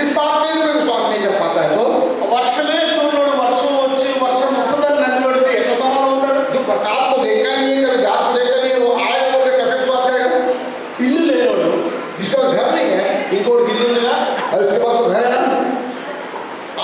इस बात में भी विश्वास नहीं कर पाता है तो వర్షమే చూడడు, వర్షం వచ్చి వర్షం వస్తుందని నమ్మివాడితే ఎంత సమానం అవుతాడు? जो बरसात को देखा नहीं है, कभी जहाज को देखा नहीं है, वो आए बोल के कैसे विश्वास करेगा? ఇల్లు లేనోడు, जिसके पास घर नहीं है ఇంకోటి ఇల్లు ఉందిగా, और उसके पास तो घर है ना,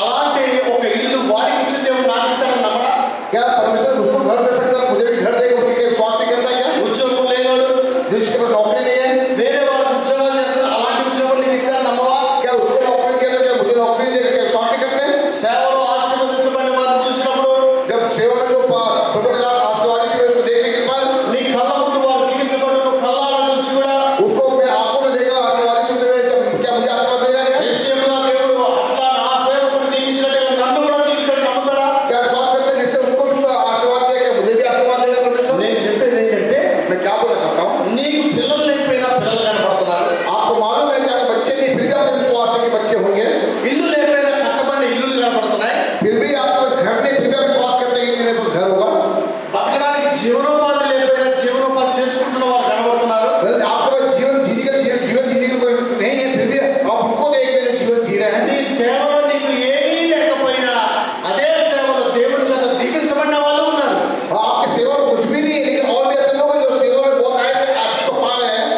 అలాంటి ఒక ఇల్లు వాడికి ఇచ్చిన దేవుడు నాకు ఇస్తాడని నమ్మడా? क्या परमेश्वर उसको घर दे सकता है, मुझे भी घर देगा? उसके विश्वास नहीं करता क्या? ఉద్యోగం లేనోడు, जिसके पास नौकरी नहीं है, వేరే వాళ్ళకి ఉద్యోగాలు చేస్తారు, అలాంటి ఉద్యోగం నీకు ఇస్తాడని నమ్మవా? क्या उसको नौकरी दिया तो क्या मुझे नौकरी देगा? क्या विश्वास नहीं करते? సేవలో ఆశీర్వదించబడిన వారిని చూసినప్పుడు जब सेवा में जो प्रभु के साथ आशीर्वाद की उसको देखने के बाद నీ కళ్ళ ముందు వారు దీవించబడిన కళ్ళారా చూసి కూడా उसको अपने आंखों से देखा आशीर्वादित होते हुए, जब क्या मुझे आशीर्वाद देगा क्या? నిశ్చయముగా దేవుడు అట్లా నా సేవకుడు దీవించినట్టు నన్ను కూడా దీవించినట్టు నమ్ముతారా? क्या विश्वास करते हैं जिससे उसको भी आशीर्वाद देगा? क्या मुझे भी आशीर्वाद देगा परमेश्वर? నేను చెప్పేది ఏంటంటే मैं क्या बोलना चाहता हूँ, నీకు పిల్లలు లేకపోయినా పిల్లలు కనపడుతున్నారు, आपको मालूम है कि अगर बच्चे नहीं फिर भी आपको विश्वास है कि बच्चे होंगे, ఇల్లు లేకపోయినా కట్టబడిన ఇల్లులు కనపడుతున్నాయి, फिर भी आपको घर नहीं फिर भी आप विश्वास करते हैं कि मेरे पास घर होगा। బతకడానికి జీవనోపాధి లేకపోయినా జీవనోపాధి చేసుకుంటున్న వాళ్ళు కనబడుతున్నారు. आपके पास जीवन जीने का कोई नहीं है, फिर भी आप उनको देख के जीवन जी रहे हैं। నీ సేవలో నీకు ఏమీ లేకపోయినా అదే సేవలో దేవుడి చేత దీవించబడిన వాళ్ళు ఉన్నారు. और आपकी सेवा में कुछ भी नहीं है, लेकिन और भी ऐसे लोग हैं जो सेवा में बहुत आए से आशीष को पा रहे हैं।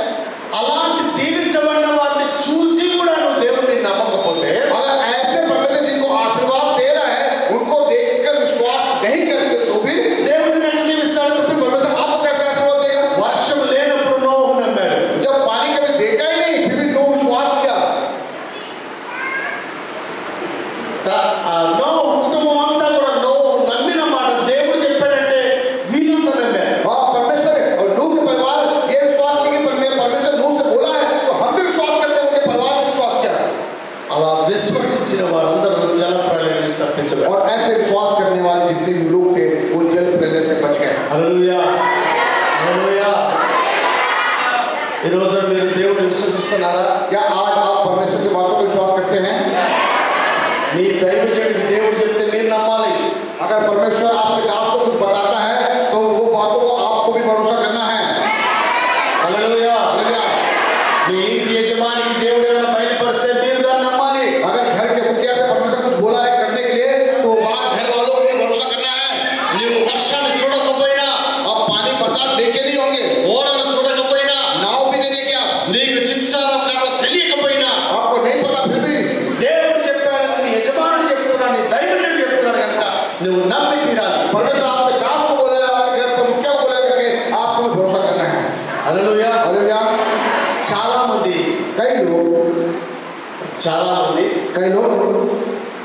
అలాంటి దీవించబడిన వారిని చూసి కూడా నువ్వు దేవుడిని నమ్మకపోతే अगर ऐसे परमेश्वर जिनको आशीर्वाद दे रहा है उनको देखकर विश्वास नहीं करते तो भी దేవుడిని ఎట్లా దీవిస్తాడు? फिर परमेश्वर आपको कैसे आशीर्वाद देगा? వర్షం లేనప్పుడు నోవహు నమ్మాడు. जब पानी कभी देखा ही नहीं फिर भी नो विश्वास किया। నోవహు కుటుంబం అంతా కూడా నోవహు నమ్మిన మాట దేవుడు చెప్పాడంటే వీళ్ళంతా నమ్మారు. हाँ, परमेश्वर और नूह के परिवार ये विश्वास किया कि परमेश्वर नूह से बोला है तो हम भी विश्वास करते हैं, उनके परिवार ने विश्वास किया। అలా విశ్వసించిన వారందరూ జల ప్రళయం నుంచి తప్పించబడ్డారు. और ऐसे विश्वास करने वाले जितने भी लोग थे वो जल प्रलय से बच गए। హల్లెలూయా. హల్లెలూయా. ఈ రోజు మీరు దేవుడిని విశ్వసిస్తున్నారా? क्या आज आप परमेश्वर की बातों पर विश्वास करते हैं? మీ దైవజనుడికి దేవుడు చెప్తే మీరు నమ్మాలి. अगर परमेश्वर आपके दास को कुछ बताता है तो वो बातों को आपको भी भरोसा करना है। హల్లెలూయా. हालेलुया। మీ ఇంటి యజమానికి దేవుడు ఏమైనా బయలుపరిస్తే మీరు దాన్ని నమ్మాలి. अगर घर के मुखिया से परमेश्वर कुछ बोला है करने के लिए तो बात घर वालों को भी भरोसा करना है। నువ్వు వర్షాన్ని చూడకపోయినా, आप पानी बरसात देखे नहीं होंगे, ఓడను చూడకపోయినా, హల్లెలూయా. हालेलुया। చాలా మంది कई लोग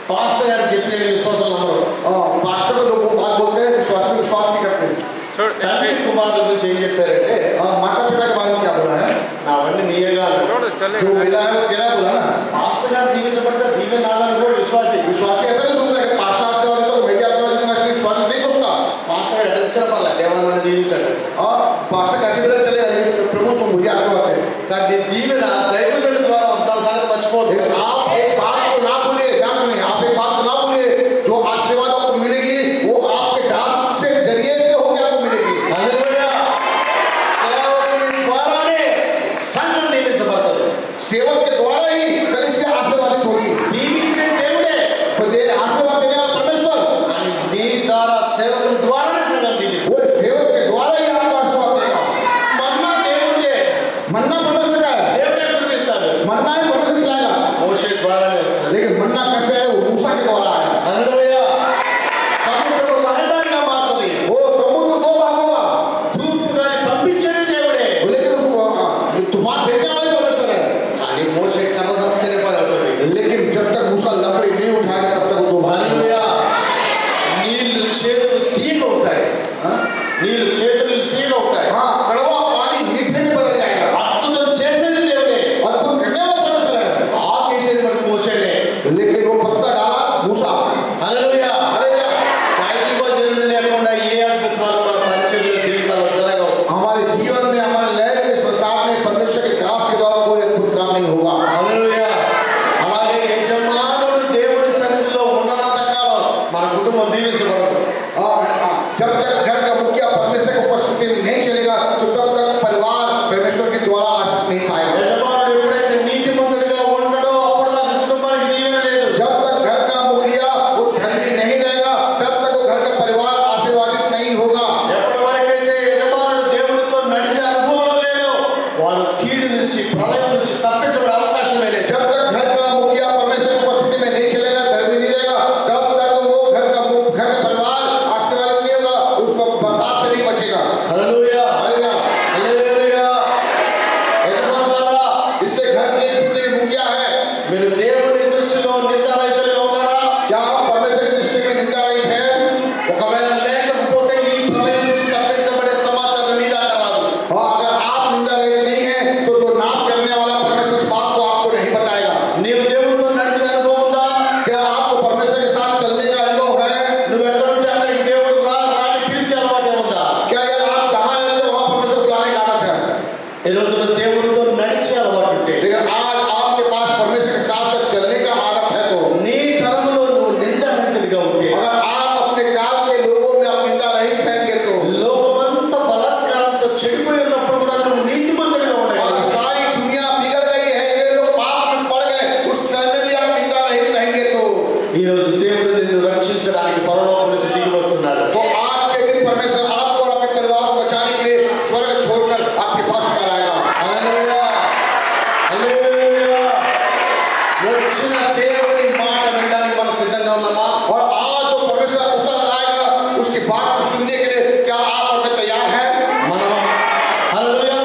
పాస్టర్ గారు చెప్పిన విశ్వాసం నమ్మరు. पास्टर को लोग बात बोलते हैं, विश्वास नहीं करते। తండ్రి కుమారుల గురించి ఏం చెప్పారంటే, माता पिता के बारे में क्या बोला है? నా వండి నీయగా जो मिला है वो तेरा बोला ना। పాస్టర్ గారు దీవించబడితే దీవెన నాదని కూడా విశ్వాసి. विश्वासी ऐसा नहीं सोचता कि पास्टर आशीर्वाद तो मेरी आशीर्वाद दूंगा, इसलिए विश्वासी नहीं सोचता। పాస్టర్ గారు ఎట్లా ఇచ్చిన పర్లేదు, దేవాలయాన్ని దీవించాడు. पास्टर कैसे भी चले जाए, प्रभु तुम मुझे आशीर्वाद दे। కానీ దీవెన దైవజనుడి ద్వారా వస్తున్న సంగతి మర్చిపోదు. आप एक बात को ना भूलिए, ध्यान सुनिए, आप एक बात को ना भूलिए, जो आशीर्वाद आपको मिलेगी वो आपके दास से जरिए से होकर आपको मिलेगी। హల్లెలూయా. సేవకుని ద్వారానే సంఘం దీవించబడుతుంది. सेवक के द्वारा ही कलीसिया आशीर्वादित होगी। దీవించే దేవుడే, आशीर्वाद देने वाला परमेश्वर, కానీ నీ ద్వారా సేవకుని ద్వారానే సంఘం దీవిస్తుంది. वो सेवक के द्वारा ही आपको आशीर्वाद देगा। మన్నా దేవుడే, मन्ना परमेश्वर का है, దేవుడే కురిపిస్తాడు. मन्ना ही परमेश्वर खिलाएगा। మోషే ద్వారానే వస్తుంది. लेकिन मन्ना कैसे है, वो मूसा के द्वारा है। హల్లెలూయా. సముద్రం రహదారిగా మారుతుంది. वो समुद्र दो भाग होगा, తూర్పు గాలి పంపించేది దేవుడే, लेकिन उसको तूफान भेजने वाला परमेश्वर है। కానీ మోషే కర్ర సత్యనే పని అవుతుంది. लेकिन जब तक मूसा लकड़ी नहीं उठाएगा तब तक वो दो भाग नहीं హల్లెలూయా. నీళ్లు చేతులు తీగ అవుతాయి. నీళ్లు చేతులు తీగ అవుతాయి. हाँ, कड़वा पानी मीठे में बदल जाएगा। అద్భుతం చేసేది దేవుడే, अद्भुत करने वाला परमेश्वर है। ఆపేసేది మనకు మోషేనే. लेकिन वो पत्ता डाला मूसा। హల్లెలూయా. हालेलुया। దైవజనుడు లేకుండా ఏ అద్భుతాలు మన పరిచర్య జీవితాల్లో జరగవు. हमारे जीवन में, हमारे लय के संसार में परमेश्वर के दास के द्वारा कोई अद्भुत काम नहीं होगा। హల్లెలూయా. అలాగే యజమానుడు దేవుని సన్నిధిలో ఉన్నంత కాలం మన కుటుంబం దీవించబడదు. जब तक घर का मुखिया परमेश्वर की उपस्थिति में नहीं चलेगा तो तब तक परिवार परमेश्वर के द्वारा आशीष नहीं पाएगा। యజమానుడు ఎప్పుడైతే నీతిమంతుడిగా ఉండడో అప్పుడు దాని కుటుంబానికి దీవెన లేదు. जब तक घर का मुखिया वो धर्मी नहीं रहेगा तब तक वो घर का परिवार आशीर्वादित नहीं होगा। ఎప్పటి వరకైతే యజమానుడు దేవునితో నడిచే అనుభవం లేదో వారు కీడు నుంచి, ప్రళయం నుంచి తప్పించబడే అవకాశమే లేదు. जब तक घर का मुखिया परमेश्वर की उपस्थिति में नहीं चलेगा, धर्मी नहीं रहेगा, तब तक वो घर का परिवार आशीर्वादित नहीं होगा, उसको बरसात से नहीं बचेगा। హల్లెలూయా. हालेलुया। హల్లెలూయా. యజమానులారా, इसलिए घर के जितने भी मुखिया है, మీరు దేవుని దృష్టిలో నిందారహితులుగా ఉన్నారా? क्या आप परमेश्वर की दृष्टि में निंदा रहित है? ఒకవేళ లేకపోతే ఈ ప్రళయం నుంచి తప్పించబడే సమాచారం నీ దాకా రాదు. और अगर आप निंदा रहित नहीं है तो जो नाश करने वाला परमेश्वर उस बात को आपको नहीं बताएगा। నీవు దేవునితో నడిచే అనుభవం ఉందా? क्या आपको परमेश्वर के साथ चलने का अनुभव है? నువ్వు ఎక్కడుంటే అక్కడికి దేవుడు రాని పిలిచే అలవాటే ఉందా? क्या यार आप जहाँ रहते हो वहाँ परमेश्वर बुलाने का आदत है? ఈ రోజున దేవుడితో నడిచే అలవాటు ఉంటే, लेकिन आज आपके पास परमेश्वर के साथ साथ चलने का आदत है तो నీ తరంలో నువ్వు నిందారహితుడిగా ఉంటే, अगर आप अपने काल के लोगों में आप निंदा रहित रहेंगे तो లోకమంతా బలాత్కారంతో చెడిపోయి ఉన్నప్పుడు కూడా నువ్వు నీతిమంతుడిగా अगर ఉండగలవు. सारी दुनिया बिगड़ गई है, ये लोग पाप में पड़ गए, उस समय भी आप निंदा रहित रहेंगे तो ఈ రోజు దేవుడు నిన్ను రక్షించడానికి పరలోకం నుంచి దిగి వస్తున్నాడు. तो आज के दिन परमेश्वर आपको और अपने परिवार को बचाने के लिए स्वर्ग छोड़कर आपके पास उतर आएगा। హల్లెలూయా. హల్లెలూయా. వచ్చిన దేవుని మాట వినడానికి మనం సిద్ధంగా ఉన్నామా? और आज जो परमेश्वर उतर आएगा उसकी बात को सुनने के लिए क्या आप और मैं तैयार हैं? మనం హల్లెలూయా.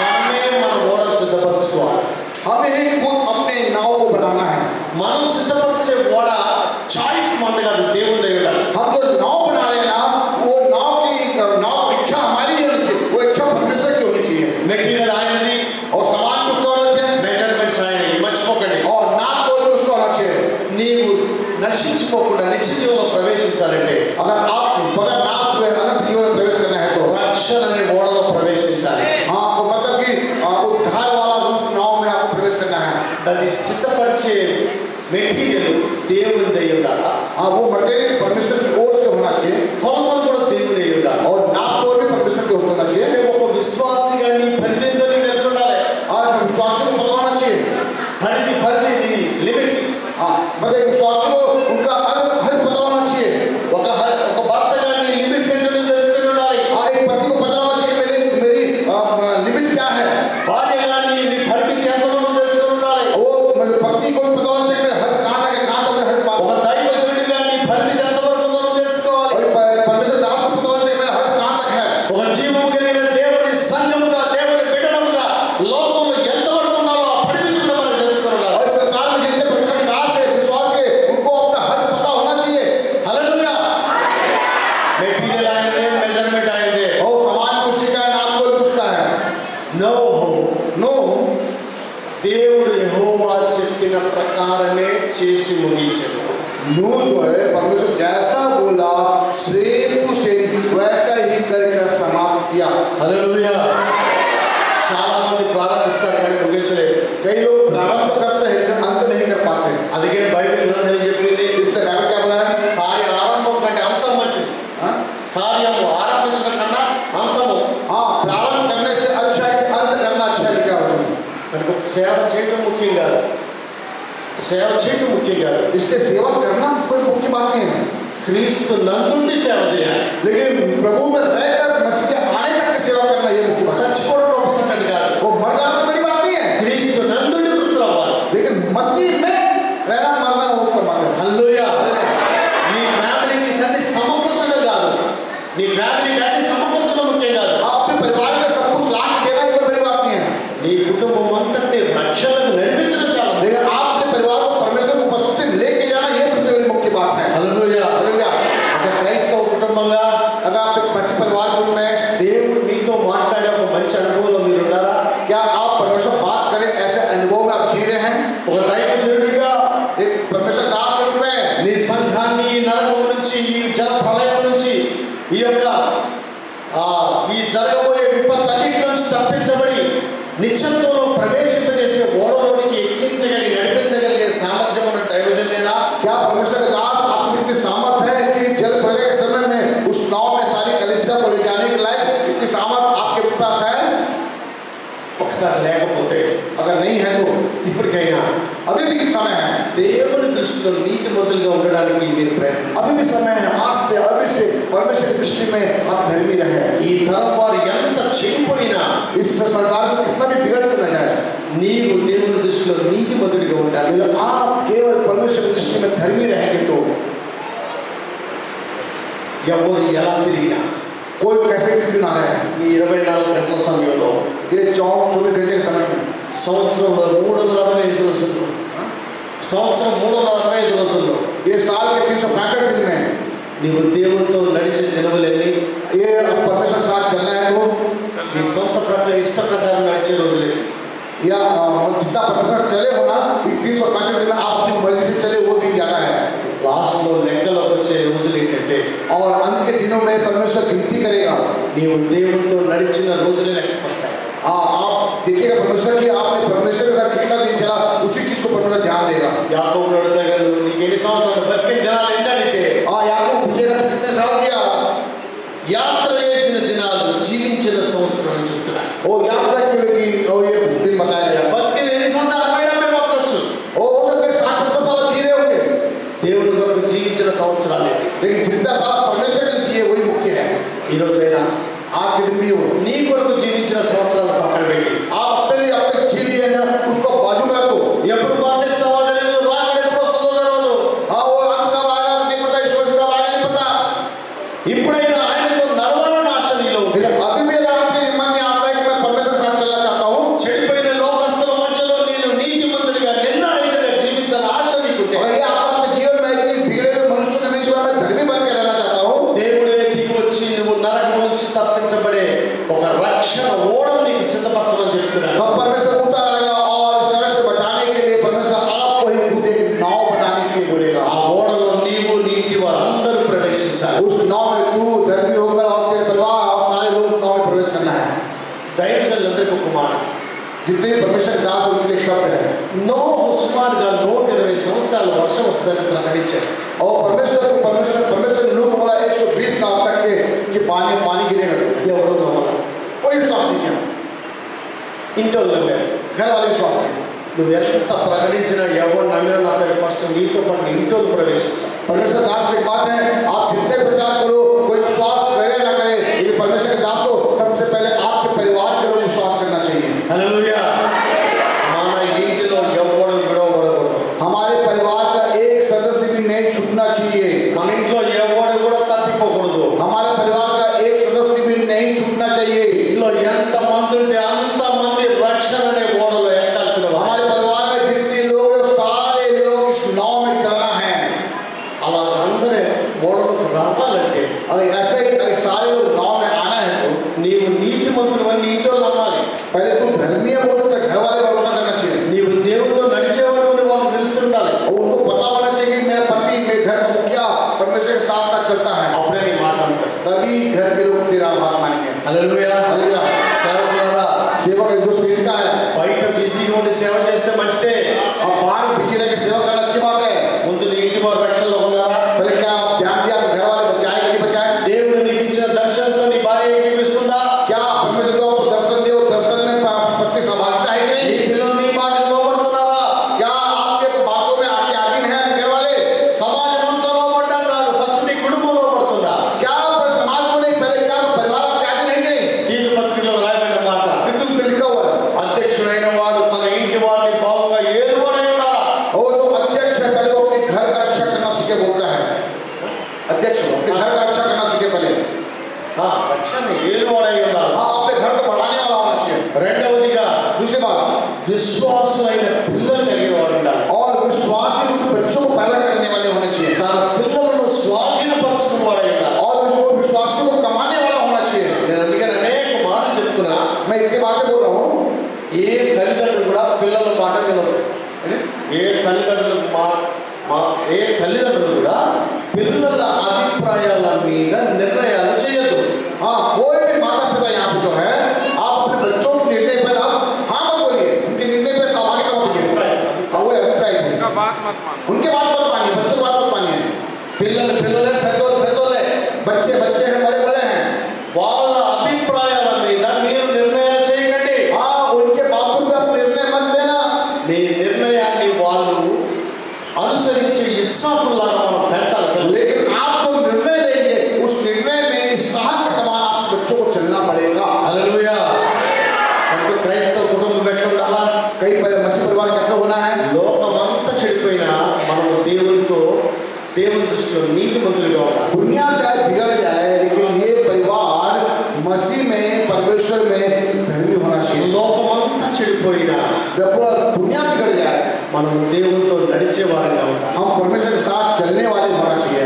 మనమే మన ఓడను సిద్ధపరచుకోవాలి. हमें ही खुद अपने नाव को बनाना है। మనం సిద్ధపరిచే ఓడ చాయిస్ మంది కాదు, దేవుని దేవుడు. हम जो नाव बना रहे हैं ना, वो नाव इच्छा हमारी नहीं होनी चाहिए, वो इच्छा परमेश्वर की होनी चाहिए। మెటీరియల్ ఆయనది, और सामान भी उसका होना चाहिए, మెజర్మెంట్స్ ఆయనవి. మర్చిపోకండి. और नाप तोल भी उसका होना चाहिए। నీవు నశించిపోకుండా నిత్య జీవంలో ప్రవేశించాలంటే अगर आप बगैर नाश हुए अनंत जीवन में प्रवेश करना है तो రక్షణ అనే ఓడలో ప్రవేశించాలి. हाँ, तो मतलब कि उद्धार वाला रूप नाव में आपको प्रवेश करना है। దాన్ని సిద్ధపరిచే మెటీరియల్ దేవుని దయ ఉండాలి. हाँ, वो मटेरियल परमेश्वर की ओर से होना चाहिए కొలతలు కూడా దేవుని దయ ఉండాలి. और नाप तोल भी परमेश्वर की ओर से होना चाहिए। అంటే ఒక విశ్వాసిగా నీ పరిధితో నీకు తెలిసి ఉండాలి. आज हम विश्वासियों को पता होना चाहिए। పరిధి లిమిట్స్. हाँ, मतलब विश्वासियों को उनका हर पता होना चाहिए। ఒక భర్తగా నీ లిమిట్స్ ఏంటో నీకు తెలుసుకుని ఉండాలి. हाँ, एक पति को पता होना चाहिए मेरी लिमिट क्या है। భార్యగా నీ పరిధికి ఎంత ఉందో తెలుసుకుని ఉండాలి. वो पत्नी को भी पता होना चाहिए हर कहाँ तक हर ఒక దైవజనుడిగా నీ పరిధి ఎంత వరకు ఉందో తెలుసుకోవాలి. और परमेश्वर దేవుడు యెహోవా చెప్పిన ప్రకారమే చేసి ముగించెను. नूह जो है परमेश्वर जैसा बोला सेम टू सेम वैसा ही करके समाप्त किया। హల్లెలూయా. చాలా మంది ప్రారంభిస్తారు కానీ ముగించలేదు. कई लोग प्रारंभ करते हैं लेकिन अंत नहीं कर पाते। అందుకే బైబిల్ గ్రంథం ఏం చెప్పింది? इसका कारण क्या बोला है? కార్య ఆరంభం కంటే అంతం మంచిది. हाँ? కార్యము ఆరంభించడం కన్నా అంతము. हाँ, प्रारंभ करने से अच्छा है कि अंत करना अच्छा है क्या होगा? మనకు సేవ చేయడం ముఖ్యం కాదు. సేవ చేయడం ముఖ్యం కాదు. इसके सेवा करना कोई मुख्य बात नहीं है, క్రీస్తు నందుండి సేవ చేయాలి. लेकिन प्रभु में रहकर मसीह के आने तक की सेवा करना ये मुख्य बात है। చచ్చిపోవడం గొప్ప సంగతి కాదు. वो मर जाना तो बड़ी बात नहीं है, క్రీస్తు నందుండి వృద్ధులు అవ్వాలి. लेकिन मसीह में रहना मरना वो ऊपर बात है। హల్లెలూయా. నీ ఫ్యామిలీకి సన్ని సమకూర్చడం కాదు. నీ ఫ్యామిలీకి అన్ని సమకూర్చడం ముఖ్యం కాదు. आप अपने परिवार में सब कुछ ला के देना ये बड़ी बात नहीं है, నీ కుటుంబం అంతటిని రక్షణకు నడిపించడం చాలా ముఖ్యం. लेकिन आप अपने परिवार को परमेश्वर की उपस्थिति लेके जाना ये सबसे बड़ी मुख्य बात है। హల్లెలూయా. हालेलुया। ఒక క్రైస్తవ కుటుంబంగా अगर आप एक मसीह परिवार के रूप में దేవుడు మీతో మాట్లాడే ఒక మంచి అనుభవంలో మీరు ఉన్నారా? क्या आप परमेश्वर बात करें ऐसे अनुभव में आप जी रहे हैं? ఒక దైవజనుడిగా एक परमेश्वर दास के रूप में నీ సంఘాన్ని ఈ నరకం నుంచి, ఈ జల ప్రళయం నుంచి, ఈ యొక్క ఈ జరగబోయే విపత్తన్నిటి నుంచి తప్పించబడి నిత్యత్వంలో ప్రవేశింపజేసే ఓడలోనికి ఎక్కించగలిగి నడిపించగలిగే సామర్థ్యం ఉన్న దైవజనుడేనా? क्या परमेश्वर का दास आपकी इतनी सामर्थ है कि जल प्रलय के समय में उस नाव में सारी कलीसिया को ले जाने के लायक इतनी सामर्थ आपके पास है? ఒకసారి లేకపోతే अगर नहीं है तो ఇప్పటికైనా अभी भी समय है, దేవుని దృష్టిలో నీతి మంతులుగా ఉండడానికి మీరు ప్రయత్నం. अभी भी समय है, आज से अभी से परमेश्वर की दृष्टि में आप धर्मी रहे। ఈ తరం వారు ఎంత చెడిపోయినా इस संसार में कितना भी बिगड़ के न जाए, నీవు దేవుని దృష్టిలో నీతి మంతుడిగా ఉండాలి. अगर आप केवल परमेश्वर की दृष्टि में धर्मी रहेंगे तो ఎవరు ఎలా తిరిగినా कोई कैसे भी ना रहे। ఈ 24 గంటల సమయంలో ये 24 घंटे के समय में సంవత్సరంలో 365 రోజుల్లో సంవత్సరం 365 రోజుల్లో ये साल के 365 दिन में నీవు దేవునితో నడిచే దినములన్నీ ये अब परमेश्वर साथ चलना है तो నీ సొంత ప్రకారం ఇష్ట ప్రకారం నడిచే రోజులే. या जितना परमेश्वर चले हो ना 365 दिन में आप अपनी मर्जी से चले वो दिन जाना है। లాస్ట్లో లెక్కలోకి వచ్చే రోజులు ఏంటంటే और अंत के दिनों में परमेश्वर गिनती करेगा। నీవు దేవునితో నడిచిన రోజులే లెక్కకు వస్తాయి. आप देखिएगा परमेश्वर की आपने परमेश्वर के साथ कितना दिन चला उसी चीज को परमेश्वर ध्यान देगा। యాకోబు అడుగుతాడు, నీకు ఎన్ని సంవత్సరాలు బతికిన దినాలు ఎన్ని అడిగితే याकूब पूछेगा कितने साल दिया? యాత్ర చేసిన దినాలు జీవించిన సంవత్సరం అని చెప్తున్నాడు. वो यात्रा की हुई और ये दिन बताया गया। బతికిన ఎన్ని సంవత్సరాలు 70 బతకొచ్చు. वो हो सकता है 60-70 साल जी रहे होंगे, దేవుని కొరకు జీవించిన సంవత్సరాలు लेकिन जितना साल परमेश्वर के लिए जिए वही मुख्य है। ఈ రోజైనా आज के दिन भी हो నీ కొరకు జీవించిన సంవత్సరాలు పక్కన పెట్టి आप अपने लिए अपने जी लिए ना उसको बाजू में रखो। ఎప్పుడు మరణిస్తావో తెలియదు, రాకడ ఎప్పుడు వస్తుందో తెలియదు. हाँ वो अंत कब आएगा नहीं पता, ईश्वर से कब आएगा नहीं पता। ఇప్పుడైనా ఆయనతో నడవాలని ఆశ నీలో ఉంది. लेकिन अभी भी अगर आपके मन में आता है कि मैं परमेश्वर के साथ चलना चाहता हूँ, చెడిపోయిన లోకస్తుల మధ్యలో నేను నీతిమంతుడిగా నిందారహితుడిగా జీవించాలని ఆశ నీకుంటే और ये आप अपने जीवन में इतनी बिगड़े हुए मनुष्य के बीच में मैं धर्मी बन के रहना चाहता हूँ, దేవుడే దిగి వచ్చి నువ్వు నరకం నుంచి తప్పించబడే ఒక రక్షణ ఓడను నీకు సిద్ధపరచమని చెప్తున్నాను. अब परमेश्वर उतार आएगा और इस तरह से बचाने के लिए परमेश्वर आपको ही खुद एक नाव बनाने के लिए बोलेगा। ఆ ఓడలో నీవు నీటి వారందరూ ప్రవేశించాలి. उस नाव में तू धर्मी होकर और तेरे परिवार और सारे लोग उस नाव में प्रवेश करना है। దైవజనులందరికీ ఒక మాట, जितने परमेश्वर के दास उनके लिए एक शब्द है। నోహు సుమారుగా 120 సంవత్సరాలు వర్షం వస్తుందని ప్రకటించారు. और परमेश्वर ने लोग बोला 120 साल तक के कि पानी गिरेगा। ఎవరు నమ్మరు. कोई विश्वास नहीं किया, ఇంట్లో నమ్మారు. घर वाले विश्वास नहीं। నువ్వు ఎంత ప్రకటించినా ఎవరు నమ్మినా నాకు ఫస్ట్ నీతో పాటు ఇంట్లో ప్రవేశించాలి. परमेश्वर दास की बात है, आप जितने प्रचार करो कोई विश्वास करे ना करे, ये परमेश्वर के दास हो, सबसे पहले आपके परिवार के लोग विश्वास करना चाहिए। హల్లెలూయా. మన ఇంటిలో ఎవరు విడవబడకూడదు. हमारे परिवार का एक सदस्य भी नहीं छूटना चाहिए। మన ఇంట్లో ఎవరు కూడా తప్పిపోకూడదు. हमारे परिवार का एक सदस्य भी नहीं छूटना चाहिए। ఇంట్లో ఎంత మంది ఉంటే అంత మంది రక్షణ అనే ఓడలో ఎక్కాల్సిన వారు. हमारे परिवार में जितने लोग सारे लोग इस नाव में चलना है। అలా అందరూ ఓడలోకి రావాలంటే अगर ऐसे ही अगर सारे लोग नाव में आना है तो నీవు నీతిమంతుడు అని ఇంట్లో నమ్మాలి. पहले तू धर्मी हो तो घर वाले भरोसा करना चाहिए। నీవు హల్లెలూయా. हालेलुया। సేవకులారా, सेवा का जो सेविका है, బయట బిజీగా ఉండి సేవ చేస్తే మంచిదే. अब बाहर बिजी रह के सेवा करना अच्छी बात है। ముందు నీ ఇంటి వారు రక్షణలో ఉన్నారా? पहले क्या आप ध्यान दिया घर वाले बचाए कि नहीं बचाए? దేవుడు నీకు ఇచ్చిన దర్శనంతో నీ భార్య ఏకీపిస్తుందా? क्या परमेश्वर जो आपको दर्शन दे, वो दर्शन में पत्नी संभालता है कि నీ नहीं? పిల్లలు నీ మాటకు లోబడుతున్నారా? क्या आपके बातों में आपके अधीन है घर वाले? సమాజం అంతా లోబడ్డం కాదు, ఫస్ట్ నీ కుటుంబం లోబడుతుందా? क्या आप समाज को नहीं, पहले क्या परिवार आपके अधीन है कि नहीं? తీతు పత్రికలో రాయబడిన మాట, बिल्कुल पे लिखा हुआ है। అధ్యక్షుడైన వాడు తన ఇంటి వారిని బాగుగా ఏలువాడై ఉండాలా. और जो अध्यक्ष है पहले वो अपने घर का रक्षा करना सीखे बोलता है। अध्यक्ष अपने घर का रक्षा करना सीखे पहले। రక్షణ ఏలువాడై ఉండాలి. हाँ, अपने घर को बढ़ाने वाला होना चाहिए। రెండవదిగా दूसरी बात, విశ్వాసులైన పిల్లలు కలిగిన వాడు ఉండాలి. और विश्वासी रूप में बच्चों को पैदा करने वाले होने चाहिए। తన పిల్లలను స్వాధీనపరచుకున్న వాడై ఉండాలి. और जो विश्वासियों को कमाने वाला होना चाहिए। నేను అందుకని అనేక మాటలు చెప్తున్నా, मैं इतनी बातें बोल रहा हूँ। ఏ తల్లిదండ్రులు కూడా పిల్లల మాట వినరు. ఏ తల్లిదండ్రులు ఏ తల్లిదండ్రులు కూడా పిల్లల అభిప్రాయాల మీద నిర్ణయాలు చేయొద్దు. हाँ, कोई भी माता पिता यहाँ पे जो है, आप अपने बच्चों के निर्णय पर आप हाँ मत बोलिए, उनके निर्णय पर सवाल का मत कीजिए। वो अभिप्राय है। उनका बात मत मानो। उनके बात मत मानिए, बच्चों की बात मत मानिए। పిల్లలు పిల్లలే, పెద్దోళ్ళే बच्चे बच्चे हैं, बड़े बड़े हैं। వాళ్ళ అభిప్రాయాల మీద మీరు నిర్ణయాలు చేయకండి. हाँ, उनके बातों पे आप निर्णय मत लेना। మీ నిర్ణయాన్ని వాళ్ళు అనుసరించే ఇస్సాకులాగా మనం పెంచాలి. लेकिन आप जो निर्णय लेंगे, उस निर्णय में इसहाक के समान आप बच्चों को चलना पड़ेगा। హల్లెలూయా. అంటే క్రైస్తవ కుటుంబం ఎట్లా ఉండాలా? कई पहले मसीह परिवार कैसा होना है? లోకమంతా చెడిపోయినా మనము దేవుని దృష్టిలో నీతిమంతులుగా ఉండాలి. दुनिया चाहे बिगड़ जाए, लेकिन ये परिवार मसीह में, परमेश्वर में धर्मी होना चाहिए। లోకమంతా చెడిపోయినా जब पूरा दुनिया बिगड़ जाए, మనం దేవునితో నడిచే వారిగా ఉండాలి. हम परमेश्वर के साथ चलने वाले होना चाहिए।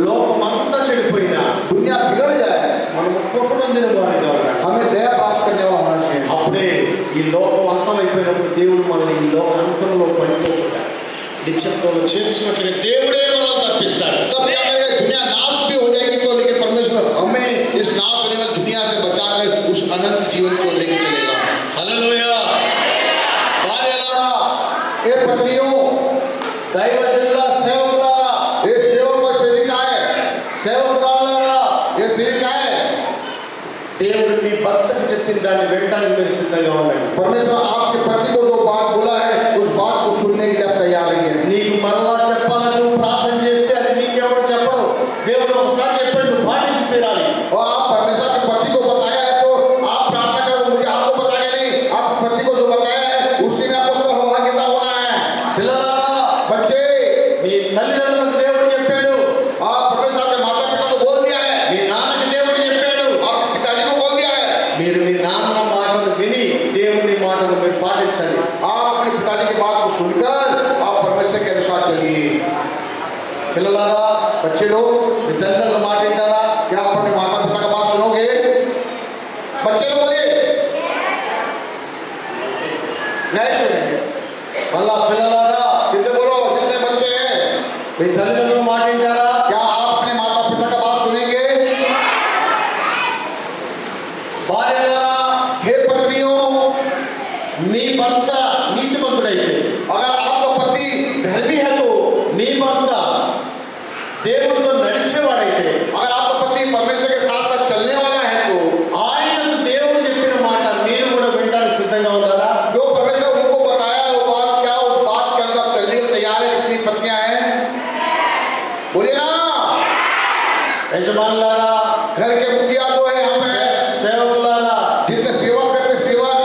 లోకమంతా చెడిపోయినా दुनिया बिगड़ जाए, మనం కృపనందిన వారిగా ఉండాలి. हमें दया प्राप्त करने वाला होना चाहिए। అప్పుడే ఈ లోకం అంతమైపోయినప్పుడు దేవుడు మనల్ని ఈ లోక అంతంలో పడిపోకుండా నిత్యత్వంలో చేర్చినట్లుగా దేవుడే మనల్ని తప్పిస్తాడు. तब क्या करेगा? दुनिया नाश भी हो जाएगी तो, लेकिन परमेश्वर हमें इस नाश होने वाली दुनिया से बचाकर उस अनंत जीवन को लेके चलेगा। హల్లెలూయా. భార్యలారా, ये पत्नियों, దైవజనుల సేవకులారా, ये सेवक और सेविका है, సేవకురాలారా, ये सेविका है। దేవుడు మీ భర్తకు చెప్పిన దాన్ని వినడానికి మీరు సిద్ధంగా ఉండండి. परमेश्वर आपके पति को जो बात बोला है, उस बात को सुनने के लिए आप तैयार रहिए। నీకు మరలా చెప్పాలని నువ్వు ప్రార్థన చేస్తే అది నీకెవరు చెప్పడు. దేవుడు ఒకసారి చెప్పాడు, నువ్వు పాటించి తీరాలి. और आप परमेश्वर के पति को बताया है, तो आप प्रार्थना करो, मुझे आपको बताया नहीं, आप पति को जो बताया है उसी में आपको सहभागिता होना है। పిల్లలారా, बच्चे, మీ తల్లిదండ్రులకు దేవుడు చెప్పాడు, आप परमेश्वर के माता पिता को बोल दिया है, మీ నాన్నకి దేవుడు చెప్పాడు. आप पिताजी को बोल दिया है। మీరు మీ నాన్న మాటను విని దేవుని మాటను మీరు పాటించండి. आप अपने पिताजी की बात को सुनकर आप परमेश्वर के अनुसार चलिए। పిల్లలారా, बच्चे लोग, మీ తల్లిదండ్రుల మాట వింటారా? क्या आप अपने माता पिता का बात सुनोगे? बच्चे लोग बोलिए, नहीं सुनेंगे। మళ్ళా పిల్లలారా, फिर से बोलो, जितने बच्चे हैं, మీ తల్లిదండ్రుల మాట వింటారా? क्या आप अपने माता पिता का बात सुनेंगे? భార్యలారా, हे पत्नियों, మీ భర్త నీతిమంతుడైతే, अगर आपका पति धर्मी है तो, మీ భర్త దేవుడితో నడిచేవాడైతే, अगर आपका पति परमेश्वर के साथ साथ चलने वाला है तो, ఆయనకు దేవుడు చెప్పిన మాట మీరు కూడా వినడానికి సిద్ధంగా ఉన్నారా? जो परमेश्वर उनको बताया वो बात, क्या उस बात के अनुसार चलने को तैयार है? कितनी पत्नियां हैं? बोलिए ना। యజమానులారా, घर के मुखिया जो है हम हैं, సేవకులారా, जितने सेवा करते सेवक,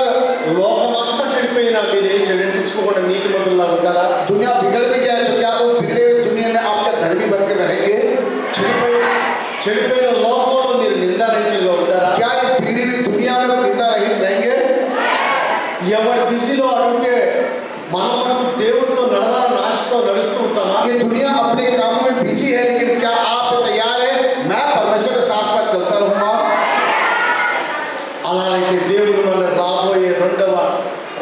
లోకమంతా చెడిపోయినా మీరు ఏ చెడించుకోకుండా నీతిమంతుల్లా ఉంటారా? दुनिया बिगड़ भी जाए तो क्या उस बिगड़े हुई दुनिया में आप क्या धर्मी बनकर रहेंगे? చెడిపోయిన లోకంలో మీరు నిందారహితులుగా ఉంటారా? क्या इस बिगड़ी हुई दुनिया में निंदा रहित रहेंगे? ఎవరి బిజీలో అడుగుతే మనం దేవుడితో నడవాలని ఆశతో నడుస్తూ ఉంటామా? ये दुनिया अपने कामों में बिजी है, लेकिन क्या आप तैयार है? मैं परमेश्वर के साथ साथ चलता रहूंगा। అలాగే దేవుడు మన రాబోయే రెండవ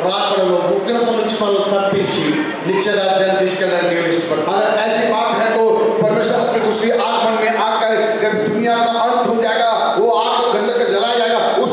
రాకడలో ఉగ్రత నుంచి మనం తప్పించి నిత్య రాజ్యాన్ని తీసుకెళ్ళడానికి దేవుడు ఇష్టపడతాడు. अगर ऐसी बात है तो परमेश्वर अपने दूसरी आगमन में आकर जब दुनिया का अंत हो जाएगा, वो आग को गंधक से जलाया जाएगा, उस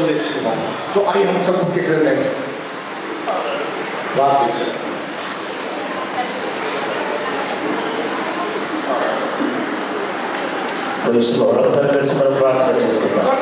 తెచ్చుకున్నాను. तो आइए हम सब उठ के खड़े रहें। ప్రార్థించండి. Praise Lord. అందరం కలిసి మనం ప్రార్థన చేసుకుందాం.